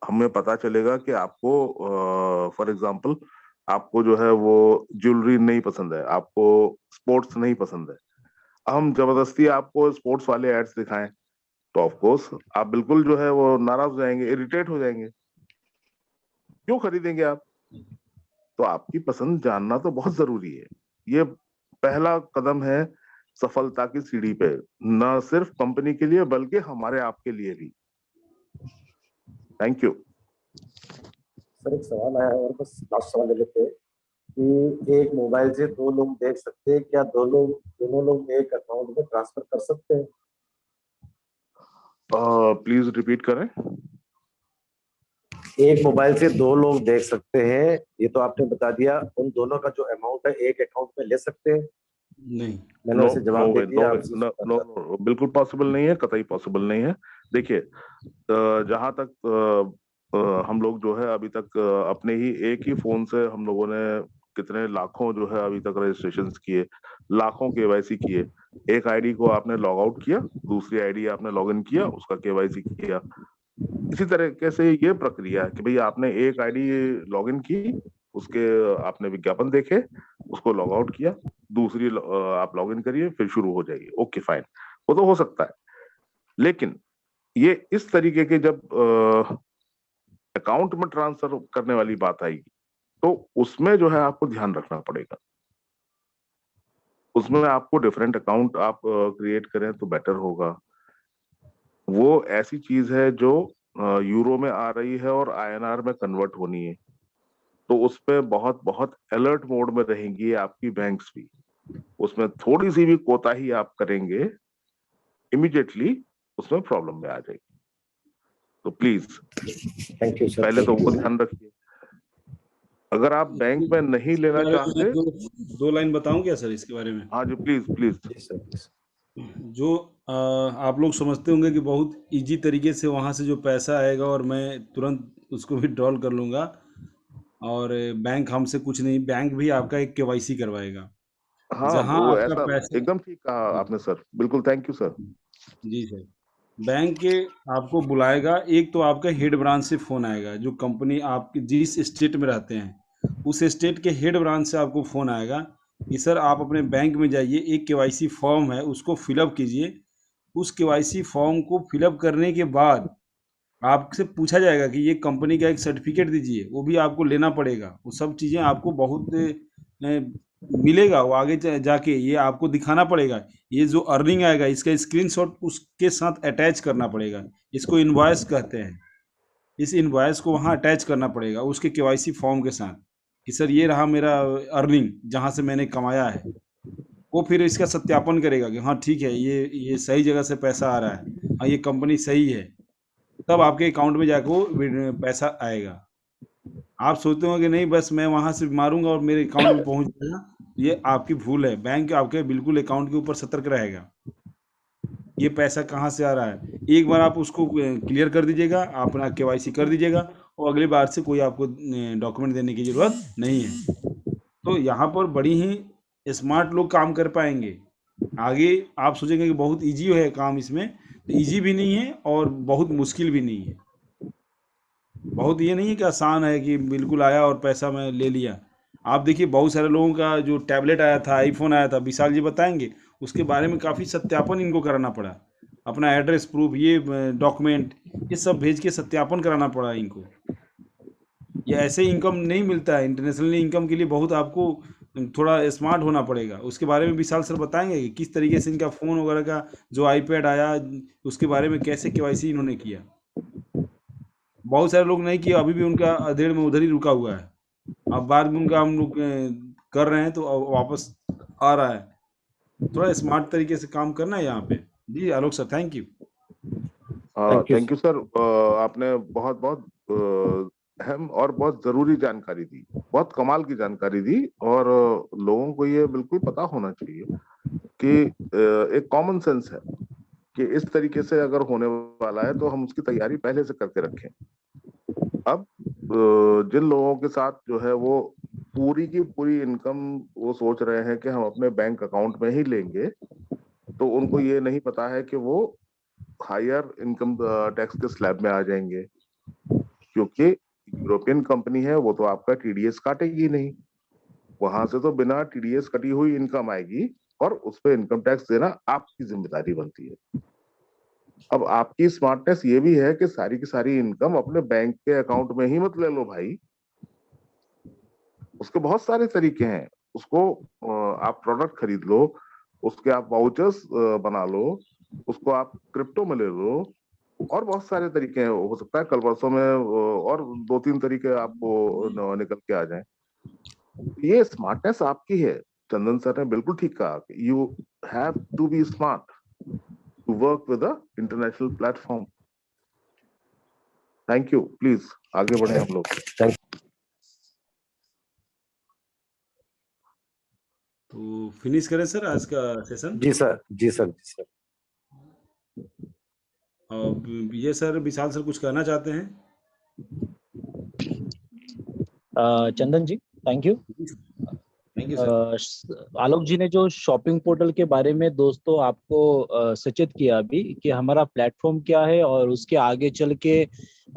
हमें पता चलेगा कि आपको फॉर एग्जांपल आपको जो है वो ज्वेलरी नहीं पसंद है, आपको स्पोर्ट्स नहीं पसंद है, हम जबरदस्ती आपको स्पोर्ट्स वाले एड्स दिखाएं तो ऑफ कोर्स आप बिल्कुल जो है वो नाराज हो जाएंगे, इरिटेट हो जाएंगे। क्यों खरीदेंगे आप? तो आपकी पसंद जानना तो बहुत जरूरी है। ये पहला कदम है सफलता की सीढ़ी पे, न सिर्फ कंपनी के लिए बल्कि हमारे आपके लिए भी। Thank you. सर एक सवाल आया है और बस लास्ट सवाल ले लेते हैं कि एक मोबाइल से 2 लोग देख सकते हैं क्या? दोनों लोग एक अकाउंट में ट्रांसफर कर सकते हैं? प्लीज रिपीट करें। एक मोबाइल से 2 लोग देख सकते हैं, ये तो आपने बता दिया। उन दोनों का जो अमाउंट है एक अकाउंट में ले सकते हैं? नहीं। मैंने नो वैसे नो जवाब दे वे दिया नो वे आपसे। नो नो नो, बिल्कुल पॉसिबल नहीं है, कतई पॉसिबल नहीं है। देखिए, जहां तक हम लोग जो है अभी तक अपने ही एक ही फोन से हम लोगों ने कितने लाखों जो है अभी तक रजिस्ट्रेशन किए, लाखों केवाईसी किए। एक आईडी को आपने लॉग आउट किया, दूसरी आईडी आपने लॉग इन किया, उसका केवाईसी किया। इसी तरीके से ये प्रक्रिया है कि भाई आपने एक आईडी लॉग इन की, उसके आपने विज्ञापन देखे, उसको लॉग आउट किया, दूसरी आप लॉग इन करिए, फिर शुरू हो जाइए। ओके फाइन, वो तो हो सकता है। लेकिन ये इस तरीके के जब अकाउंट में ट्रांसफर करने वाली बात आएगी, तो उसमें जो है आपको ध्यान रखना पड़ेगा। उसमें आपको डिफरेंट अकाउंट आप क्रिएट करें तो बेटर होगा। वो ऐसी चीज है जो यूरो में आ रही है और आईएनआर में कन्वर्ट होनी है, तो उस पे बहुत बहुत अलर्ट मोड में रहेंगी आपकी बैंक्स भी। उसमें थोड़ी सी भी कोताही आप करेंगे, इमीडिएटली उसमें प्रॉब्लम में आ जाएगी। तो प्लीज थैंक यू सर। पहले तो वो ध्यान रखिए। अगर आप बैंक में नहीं लेना बारे में चाहते, दो लाइन बताऊं क्या सर इसके बारे में? हाँ जी प्लीज प्लीज। जी सर, प्लीज। जो आप लोग समझते होंगे कि बहुत इजी तरीके से वहाँ से जो पैसा आएगा और मैं तुरंत उसको विड्रॉल कर लूँगा, और बैंक हमसे कुछ नहीं, बैंक भी आपका एक केवाईसी करवाएगा हाँ, जहाँ वो आपका ऐसा पैसा। एकदम ठीक कहा जी आपने सर, बिल्कुल, थैंक यू सर। जी सर। बैंक के आपको बुलाएगा, एक तो आपका हेड ब्रांच से फ़ोन आएगा, जो कंपनी आपके जिस स्टेट में रहते हैं उस स्टेट के हेड ब्रांच से आपको फ़ोन आएगा कि सर आप अपने बैंक में जाइए, एक केवाईसी फॉर्म है उसको फिलअप कीजिए। उस केवाईसी फॉर्म को फिलअप करने के बाद आपसे पूछा जाएगा कि ये कंपनी का एक सर्टिफिकेट दीजिए, वो भी आपको लेना पड़ेगा। वो सब चीज़ें आपको बहुत मिलेगा, वो आगे जाके ये आपको दिखाना पड़ेगा। ये जो अर्निंग आएगा इसका स्क्रीनशॉट उसके साथ अटैच करना पड़ेगा। इसको इनवॉइस कहते हैं। इस इनवॉइस को वहाँ अटैच करना पड़ेगा उसके केवाईसी फॉर्म के साथ कि सर ये रहा मेरा अर्निंग जहाँ से मैंने कमाया है। वो फिर इसका सत्यापन करेगा कि हाँ ठीक है, ये सही जगह से पैसा आ रहा है, हाँ ये कंपनी सही है, तब आपके अकाउंट में जाके वो पैसा आएगा। आप सोचते हो कि नहीं बस मैं वहां से मारूंगा और मेरे अकाउंट में पहुंच जाएगा, ये आपकी भूल है। बैंक आपके बिल्कुल अकाउंट के ऊपर सतर्क रहेगा, ये पैसा कहाँ से आ रहा है। एक बार आप उसको क्लियर कर दीजिएगा, अपना केवाईसी कर दीजिएगा, और अगली बार से कोई आपको डॉक्यूमेंट देने की जरूरत नहीं है। तो यहाँ पर बड़ी ही स्मार्ट लोग काम कर पाएंगे। आगे आप सोचेंगे कि बहुत इजी है काम, इसमें तो इजी भी नहीं है और बहुत मुश्किल भी नहीं है। बहुत ये नहीं है कि आसान है कि बिल्कुल आया और पैसा मैं ले लिया। आप देखिए बहुत सारे लोगों का जो टैबलेट आया था, आईफोन आया था, विशाल जी बताएंगे, उसके बारे में काफ़ी सत्यापन इनको कराना पड़ा। अपना एड्रेस प्रूफ, ये डॉक्यूमेंट, ये सब भेज के सत्यापन कराना पड़ा इनको। ये ऐसे इनकम नहीं मिलता है। इंटरनेशनल इनकम के लिए बहुत आपको थोड़ा स्मार्ट होना पड़ेगा। उसके बारे में विशाल सर बताएंगे कि किस तरीके से इनका फ़ोन वगैरह का जो आईपैड आया, उसके बारे में कैसे केवाईसी इन्होंने किया। बहुत सारे लोग नहीं किया, अभी भी उनका अधेड़ में उधर ही रुका हुआ है। अब बाद में उनका हम लोग कर रहे हैं तो अब वापस आ रहा है। थोड़ा स्मार्ट तरीके से काम करना है यहाँ पे। जी Alok sir, thank you. Thank you. Thank you sir. आपने बहुत बहुत अहम और बहुत जरूरी जानकारी दी, बहुत कमाल की जानकारी दी। और लोगों को ये बिल्कुल पता होना चाहिए कि एक कॉमन सेंस है कि इस तरीके से अगर होने वाला है तो हम उसकी तैयारी पहले से करके रखें। अब जिन लोगों के साथ जो है वो पूरी की पूरी इनकम वो सोच रहे हैं कि हम अपने बैंक अकाउंट में ही लेंगे, तो उनको ये नहीं पता है कि वो हायर इनकम टैक्स के स्लैब में आ जाएंगे, क्योंकि यूरोपियन कंपनी है, वो तो आपका टीडीएस काटेगी नहीं। वहां से तो बिना टीडीएस कटी हुई इनकम आएगी और उस पर इनकम टैक्स देना आपकी जिम्मेदारी बनती है। अब आपकी स्मार्टनेस ये भी है कि सारी की सारी इनकम अपने बैंक के अकाउंट में ही मत ले लो भाई। उसके बहुत सारे तरीके हैं। उसको आप प्रोडक्ट खरीद लो, उसके आप वाउचर्स बना लो, उसको आप क्रिप्टो में ले लो, और बहुत सारे तरीके हैं। हो सकता है कल परसों में और 2-3 तरीके आपको निकल के आ जाएं। ये स्मार्टनेस आपकी है। चंदन सर ने बिल्कुल ठीक कहा, you have to be smart. to work with a international platform. Thank you. Please आगे बढ़े हम लोग. तो फिनिश करें सर आज का सेशन. जी सर, जी सर, जी sir. Vijay sir, Vishal sir कुछ कहना चाहते हैं? Chandan ji, thank you. Thank you sir. Alok ji ने जो शॉपिंग पोर्टल के बारे में दोस्तों आपको सचेत किया अभी कि हमारा प्लेटफॉर्म क्या है और उसके आगे चल के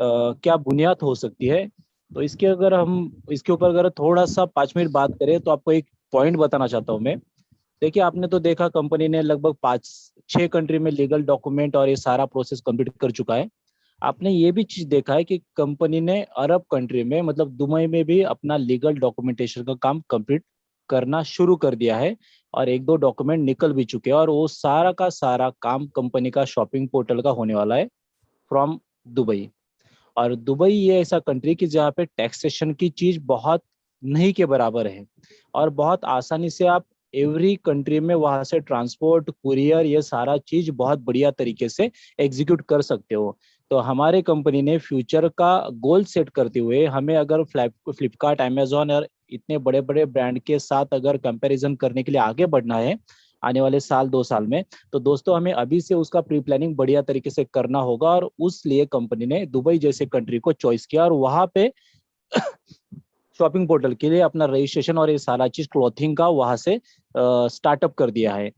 क्या बुनियाद हो सकती है, तो इसके ऊपर अगर थोड़ा सा 5 मिनट बात करें तो आपको एक पॉइंट बताना चाहता हूँ मैं. देखिए, आपने तो देखा कंपनी ने लगभग 5-6 कंट्री में लीगल डॉक्यूमेंट और ये सारा प्रोसेस कंप्लीट कर चुका है. आपने ये भी चीज देखा है कि कंपनी ने अरब कंट्री में मतलब दुबई में भी अपना लीगल डॉक्यूमेंटेशन का काम कंप्लीट करना शुरू कर दिया है और 1-2 डॉक्यूमेंट निकल भी चुके हैं और वो सारा का सारा काम कंपनी का शॉपिंग पोर्टल का होने वाला है फ्रॉम दुबई. और दुबई ये ऐसा कंट्री की जहाँ पे टैक्सेशन की चीज बहुत नहीं के बराबर है और बहुत आसानी से आप एवरी कंट्री में वहां से ट्रांसपोर्ट, कुरियर, ये सारा चीज बहुत बढ़िया तरीके से एग्जीक्यूट कर सकते हो. तो हमारे कंपनी ने फ्यूचर का गोल सेट करते हुए हमें अगर फ्लिपकार्ट, अमेजोन और इतने बड़े बड़े ब्रांड के साथ अगर कंपैरिजन करने के लिए आगे बढ़ना है आने वाले 1-2 साल में, तो दोस्तों हमें अभी से उसका प्री प्लानिंग बढ़िया तरीके से करना होगा और उस लिए कंपनी ने दुबई जैसे कंट्री को चॉइस किया और वहां पे शॉपिंग पोर्टल के लिए अपना रजिस्ट्रेशन और ये सारा चीज क्लॉथिंग का वहां से स्टार्टअप कर दिया है.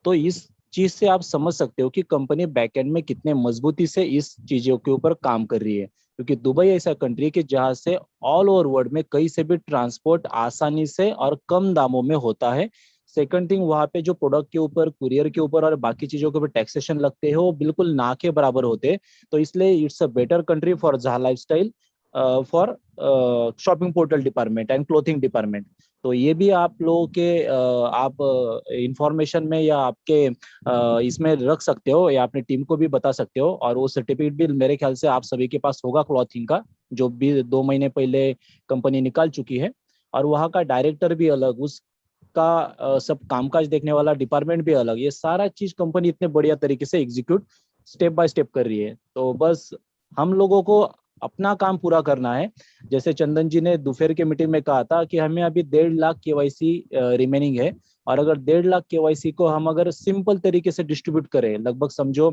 तो इस चीज से आप समझ सकते हो कि कंपनी बैकएंड में कितने मजबूती से इस चीजों के ऊपर काम कर रही है, क्योंकि दुबई ऐसा कंट्री है जहां से ऑल ओवर वर्ल्ड में कहीं से भी ट्रांसपोर्ट आसानी से और कम दामों में होता है. सेकंड थिंग, वहां पे जो प्रोडक्ट के ऊपर, कुरियर के ऊपर और बाकी चीजों के ऊपर टैक्सेशन लगते हैं वो बिल्कुल ना के बराबर होते हैं. तो इसलिए it's a better country for जहा lifestyle for shopping portal department and clothing department. तो ये भी आप लोगों के आप इंफॉर्मेशन में या आपके इसमें रख सकते हो या अपनी टीम को भी बता सकते हो. और वो सर्टिफिकेट भी मेरे ख्याल से आप सभी के पास होगा क्लॉथिंग का, जो भी 2 महीने पहले कंपनी निकाल चुकी है. और वहाँ का डायरेक्टर भी अलग, उसका सब कामकाज देखने वाला डिपार्टमेंट भी अलग. ये सारा चीज कंपनी इतने बढ़िया तरीके से एग्जीक्यूट स्टेप बाय स्टेप कर रही है. तो बस हम लोगों को अपना काम पूरा करना है. जैसे चंदन जी ने दोपहर के मीटिंग में कहा था कि हमें अभी 1.5 लाख केवाईसी रिमेनिंग है और अगर 1.5 लाख केवाईसी को हम अगर सिंपल तरीके से डिस्ट्रीब्यूट करें, लगभग समझो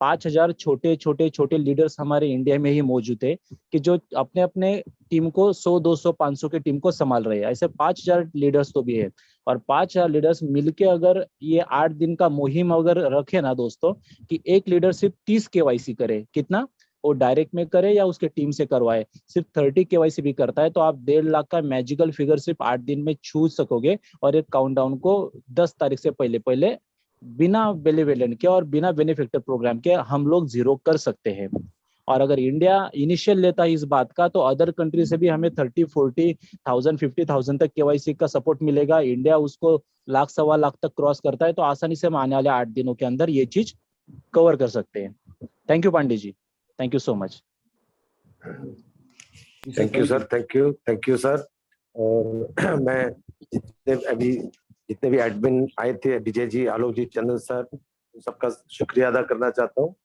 5,000 छोटे लीडर्स हमारे इंडिया में ही मौजूद है कि जो अपने अपने टीम को 100, 200, 500 की टीम को संभाल रहे हैं. ऐसे 5,000 लीडर्स तो भी है और 5,000 लीडर्स मिलके अगर ये 8 दिन का मुहिम अगर रखे ना दोस्तों, कि एक लीडर सिर्फ 30 केवाईसी करे, कितना वो डायरेक्ट में करे या उसके टीम से करवाए, सिर्फ 30 केवाईसी भी करता है तो आप 1.5 लाख का मैजिकल फिगर सिर्फ 8 दिन में छू सकोगे. और एक काउंटडाउन को 10 तारीख से पहले बिना बेनिफिट के और बिना बेनिफिक्टर प्रोग्राम के हम लोग 0 कर सकते हैं. और अगर इंडिया इनिशियल लेता है इस बात का, तो अदर कंट्री से भी हमें 30-40,000 50,000 तक केवाईसी का सपोर्ट मिलेगा. इंडिया उसको 1-1.25 लाख तक क्रॉस करता है तो आसानी से हम आने वाले 8 दिनों के अंदर ये चीज कवर कर सकते हैं. Thank you Pandey ji, thank you so much. Thank you sir, thank you sir. और मैं जितने भी एडमिन आए थे, विजय जी, आलोक जी, चंदन सर, सबका शुक्रिया अदा करना चाहता हूँ.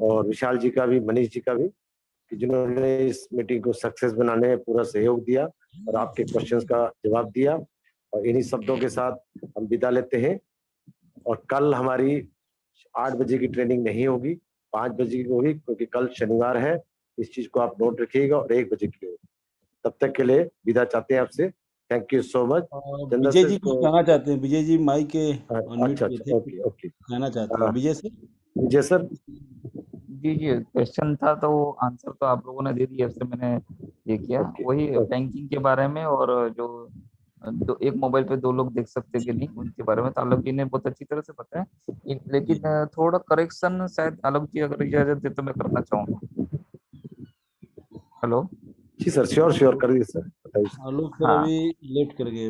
और विशाल जी का भी, मनीष जी का भी, कि जिन्होंने इस मीटिंग को सक्सेस बनाने में पूरा सहयोग दिया और आपके क्वेश्चंस का जवाब दिया. और इन्हीं शब्दों के साथ हम विदा लेते हैं. और कल हमारी 8 बजे की ट्रेनिंग नहीं होगी, 5 बजे की होगी, क्योंकि कल शनिवार है. इस चीज को आप नोट रखिएगा. और 1 बजे की होगी. तब तक के लिए विदा चाहते हैं आपसे. Thank you so much. Vijay ji कुछ कहना चाहते हैं? विजय जी माइक के अच्छा, ओके, कहना चाहते हैं विजय सर? विजय सर. जी क्वेश्चन था तो आंसर तो आप लोगों ने दे दिया, इससे मैंने ये किया. वही बैंकिंग के बारे में और जो एक मोबाइल पे 2 लोग देख सकते कि नहीं, उनके बारे में तो आलोक जी ने बहुत अच्छी तरह से बताया. लेकिन थोड़ा करेक्शन शायद आलोक जी अगर इजाजत दे तो मैं करना चाहूंगा. हेलो. जी सर, श्योर कर दीजिए सर, बताइए. आलोक सर अभी लेफ्ट कर गए.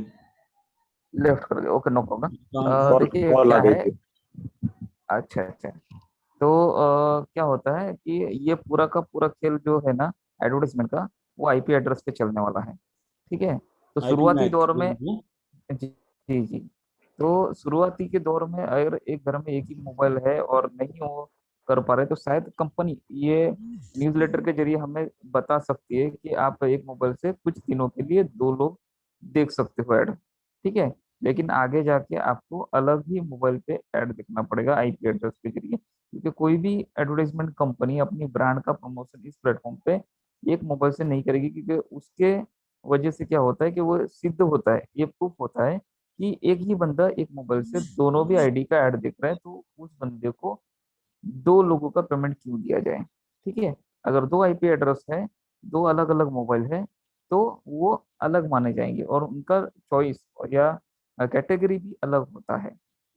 Okay, no problem. देखिए कॉल आ क्या गई है. थी. अच्छा. तो क्या होता है कि ये पूरा का पूरा खेल जो है ना एडवर्टाइजमेंट का, वो आईपी एड्रेस पे चलने वाला है. ठीक है. तो शुरुआती दौर में जी. तो शुरुआती के दौर में अगर एक घर में एक ही मोबाइल है और नहीं वो कर पा रहे, तो शायद कंपनी ये न्यूज़लेटर के जरिए हमें बता सकती है कि आप एक मोबाइल से कुछ दिनों के लिए 2 लोग देख सकते हो ऐड, ठीक है। लेकिन आगे जाके आपको अलग ही मोबाइल पे ऐड देखना पड़ेगा आईपी एड्रेस के जरिए, क्योंकि कोई भी एडवर्टाइजमेंट कंपनी अपनी ब्रांड का प्रमोशन इस प्लेटफॉर्म पे एक मोबाइल से नहीं करेगी, क्योंकि उसके वजह से क्या होता है कि वो सिद्ध होता है, ये प्रूफ होता है कि एक ही बंदा एक मोबाइल से दोनों भी आईडी का ऐड देख रहा है, तो उस बंदे को 2 लोगों का पेमेंट क्यों दिया जाए, ठीक है। अगर 2 आईपी एड्रेस है, 2 अलग अलग मोबाइल है, तो वो अलग माने जाएंगे और उनका चॉइस या कैटेगरी भी अलग होता है,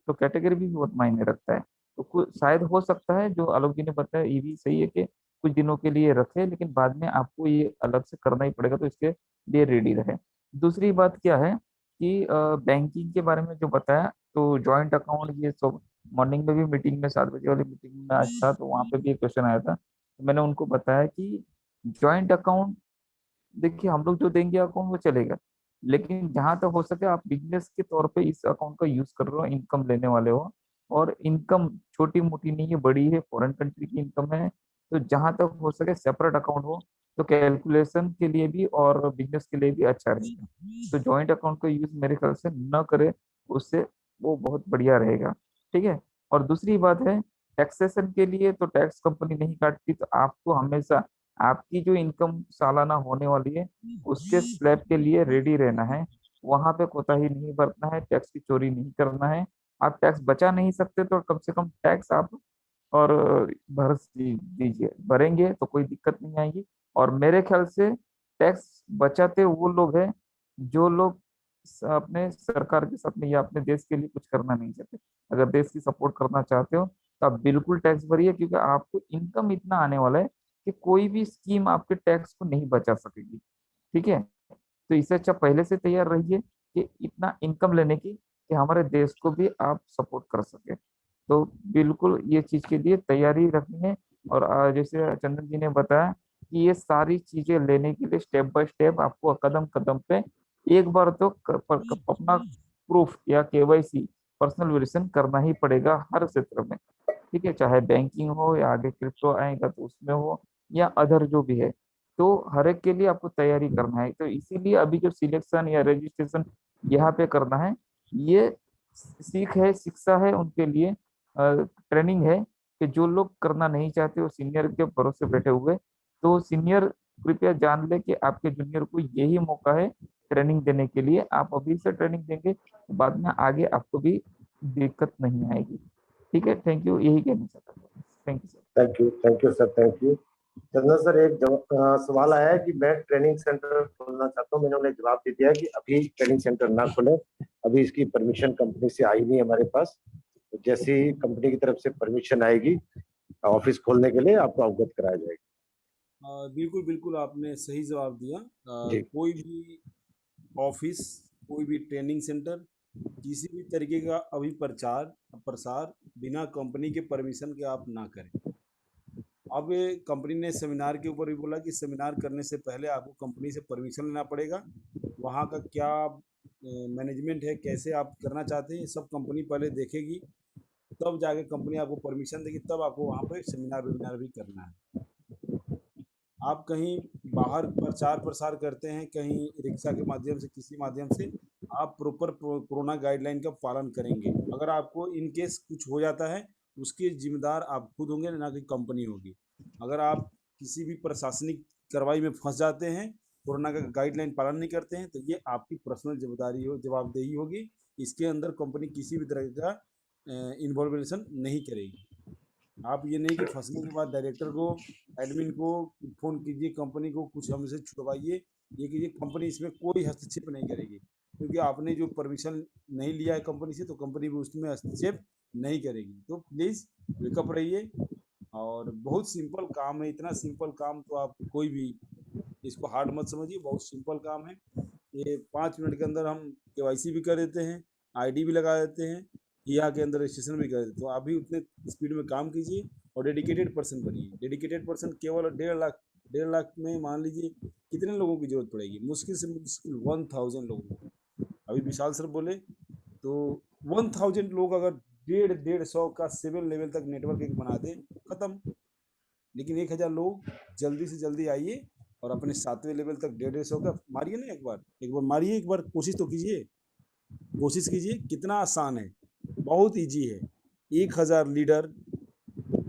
तो कैटेगरी भी बहुत मायने रखता है। तो शायद हो सकता है जो आलोक जी ने बताया ये भी सही है कि कुछ दिनों के लिए रखे, लेकिन बाद में आपको ये अलग से करना ही पड़ेगा, तो इसके लिए रेडी रहे। दूसरी बात क्या है कि बैंकिंग के बारे में जो बताया, तो जॉइंट अकाउंट ये सब मॉर्निंग में भी मीटिंग में 7 बजे वाली मीटिंग में आज था, तो वहाँ पे भी एक क्वेश्चन आया था, तो मैंने उनको बताया कि जॉइंट अकाउंट, देखिए हम लोग जो देंगे अकाउंट वो चलेगा, लेकिन जहां तक हो सके आप बिजनेस के तौर पे इस अकाउंट का यूज कर रहे हो, इनकम लेने वाले हो, और इनकम छोटी मोटी नहीं है, बड़ी है, फॉरेन कंट्री की इनकम है, तो जहां तक हो सके सेपरेट अकाउंट हो, तो कैलकुलेशन के लिए भी और बिजनेस के लिए भी अच्छा रहेगा। तो जॉइंट अकाउंट का यूज मेरे ख्याल से न करे, उससे वो बहुत बढ़िया रहेगा, ठीक है। और दूसरी बात है टैक्सेशन के लिए, तो टैक्स कंपनी नहीं काटती, तो आपको हमेशा आपकी जो इनकम सालाना होने वाली है उसके स्लैब के लिए रेडी रहना है, वहां पे कोताही नहीं बरतना है, टैक्स की चोरी नहीं करना है। आप टैक्स बचा नहीं सकते तो कम से कम टैक्स आप और दीजिए, भरेंगे तो कोई दिक्कत नहीं आएगी। और मेरे ख्याल से टैक्स बचाते वो लोग हैं जो लोग अपने सरकार के साथ में या अपने देश के लिए कुछ करना नहीं चाहते। अगर देश की सपोर्ट करना चाहते हो तो आप बिल्कुल टैक्स भरिए, क्योंकि आपको इनकम इतना आने वाला है कि कोई भी स्कीम आपके टैक्स को नहीं बचा सकेगी, ठीक है। तो इससे अच्छा पहले से तैयार रहिए कि इतना इनकम लेने की कि हमारे देश को भी आप सपोर्ट कर सके। तो बिल्कुल ये चीज के लिए तैयारी रखनी है। और जैसे चंदन जी ने बताया कि ये सारी चीजें लेने के लिए स्टेप बाय स्टेप आपको कदम कदम पे एक बार तो अपना प्रूफ या केवाईसी पर्सनल वेरिफिकेशन करना ही पड़ेगा हर क्षेत्र में, ठीक है। चाहे बैंकिंग हो या आगे क्रिप्टो आएगा तो उसमें हो, या अदर जो भी है, तो हर एक के लिए आपको तैयारी करना है। तो इसीलिए अभी जो सिलेक्शन या रजिस्ट्रेशन यहाँ पे करना है, ये सीख है, शिक्षा है उनके लिए, ट्रेनिंग है कि जो लोग करना नहीं चाहते वो सीनियर के भरोसे बैठे हुए, तो सीनियर कृपया जान ले कि आपके जूनियर को यही मौका है ट्रेनिंग देने के लिए। आप अभी से ट्रेनिंग देंगे तो बाद में आगे आपको भी दिक्कत नहीं आएगी, ठीक है। थैंक यू, यही कहना चाहता था। Thank you sir. Thank you sir, thank you. Chandan sir, एक सवाल आया है कि मैं ट्रेनिंग सेंटर खोलना चाहता हूँ। मैंने उन्हें जवाब दे दिया है कि अभी ट्रेनिंग सेंटर ना खोलें, अभी इसकी परमिशन कंपनी से आई नहीं हमारे पास। तो जैसे ही कंपनी की तरफ से परमिशन आएगी ऑफिस खोलने के लिए आपको अवगत कराया जाएगा। बिल्कुल बिल्कुल आपने सही जवाब दिया। जी। कोई भी ऑफिस, कोई भी ट्रेनिंग सेंटर, किसी भी तरीके का अभी प्रचार प्रसार बिना कंपनी के परमिशन के आप ना करें। अब कंपनी ने सेमिनार के ऊपर भी बोला कि सेमिनार करने से पहले आपको कंपनी से परमिशन लेना पड़ेगा। वहाँ का क्या मैनेजमेंट है, कैसे आप करना चाहते हैं, सब कंपनी पहले देखेगी, तब जाके कंपनी आपको परमिशन देगी, तब आपको वहाँ पे सेमिनार वेमिनार भी करना है। आप कहीं बाहर प्रचार प्रसार करते हैं, कहीं रिक्शा के माध्यम से, किसी माध्यम से, आप प्रॉपर कोरोना गाइडलाइन का पालन करेंगे। अगर आपको इन केस कुछ हो जाता है, उसके जिम्मेदार आप खुद होंगे, ना कि कंपनी होगी। अगर आप किसी भी प्रशासनिक कार्रवाई में फंस जाते हैं, कोरोना का गाइडलाइन पालन नहीं करते हैं, तो ये आपकी पर्सनल जिम्मेदारी हो, जवाबदेही होगी। इसके अंदर कंपनी किसी भी तरह का इन्वॉल्वेशन नहीं करेगी। आप ये नहीं कि फंसने के बाद डायरेक्टर को, एडमिन को फोन कीजिए, कंपनी को कुछ हमसे छुड़वाइए, ये कीजिए, कंपनी इसमें कोई हस्तक्षेप नहीं करेगी, क्योंकि आपने जो परमिशन नहीं लिया है कंपनी से, तो कंपनी भी उसमें हस्तक्षेप नहीं करेगी। तो प्लीज़ वेकअप रहिए। और बहुत सिंपल काम है, इतना सिंपल काम तो आप कोई भी इसको हार्ड मत समझिए, बहुत सिंपल काम है ये। 5 मिनट के अंदर हम केवाईसी भी कर देते हैं, आईडी भी लगा देते हैं, यहाँ के अंदर रजिस्ट्रेशन भी कर देते हैं। तो आप भी उतने स्पीड में काम कीजिए और डेडिकेटेड पर्सन बनिए। डेडिकेटेड पर्सन केवल 1.5 लाख में मान लीजिए कितने लोगों की जरूरत पड़ेगी, मुश्किल से मुश्किल 1000 लोगों को। अभी विशाल सर बोले तो 1000 लोग अगर 150 का 7 लेवल तक नेटवर्क एक बना दे, खत्म। लेकिन 1000 लोग जल्दी से जल्दी आइए और अपने 7वें लेवल तक 150 का मारिए ना, एक बार मारिए, एक बार कोशिश तो कीजिए, कोशिश कीजिए। कितना आसान है, बहुत इजी है। 1000 लीडर,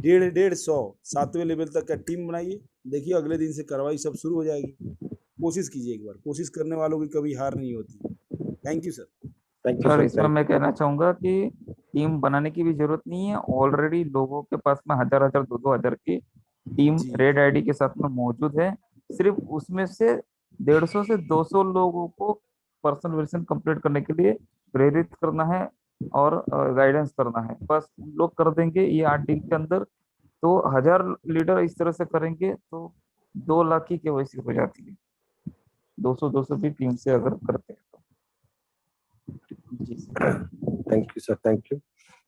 150 7वें लेवल तक का टीम बनाइए, देखिए अगले दिन से कार्रवाई सब शुरू हो जाएगी। कोशिश कीजिए एक बार, कोशिश करने वालों की कभी हार नहीं होती। Thank you sir. Thank you sir sir. इसमें मैं कहना चाहूंगा कि टीम बनाने की भी जरूरत नहीं है, ऑलरेडी लोगों के पास में 1000 दो हजार की टीम जी रेड आईडी के साथ में मौजूद है। सिर्फ उसमें से 150 से 200 लोगों को पर्सनल वेरिफिकेशन कंप्लीट करने के लिए प्रेरित करना है और गाइडेंस करना है। बस उन लोग कर देंगे ये 8 दिन के अंदर, तो 1000 लीडर इस तरह से करेंगे तो 2 लाख की केवाईसी हो जाती है, 200 भी टीम से अगर करते हैं तो। जी sir. Thank you sir, thank you.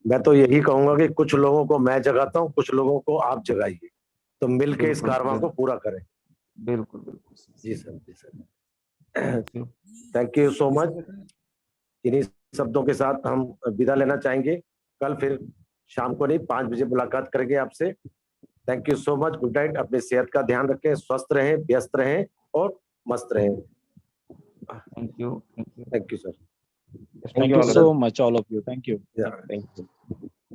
मैं तो यही कहूंगा कि कुछ लोगों को मैं जगाता हूँ, कुछ लोगों को आप जगाइए, तो मिलके इस बिल्कुल कारवां को पूरा करें। बिल्कुल बिल्कुल जी सर, जी sir. Thank you. Thank you so much. इन्हीं शब्दों के साथ हम विदा लेना चाहेंगे। कल फिर शाम को नहीं, 5 बजे मुलाकात करेंगे आपसे। Thank you so much. Good night. अपनी सेहत का ध्यान रखें, स्वस्थ रहें, व्यस्त रहें और मस्त रहें। Thank you. Thank you sir. Thank you so much, all of you. Thank you. Yeah, thank you.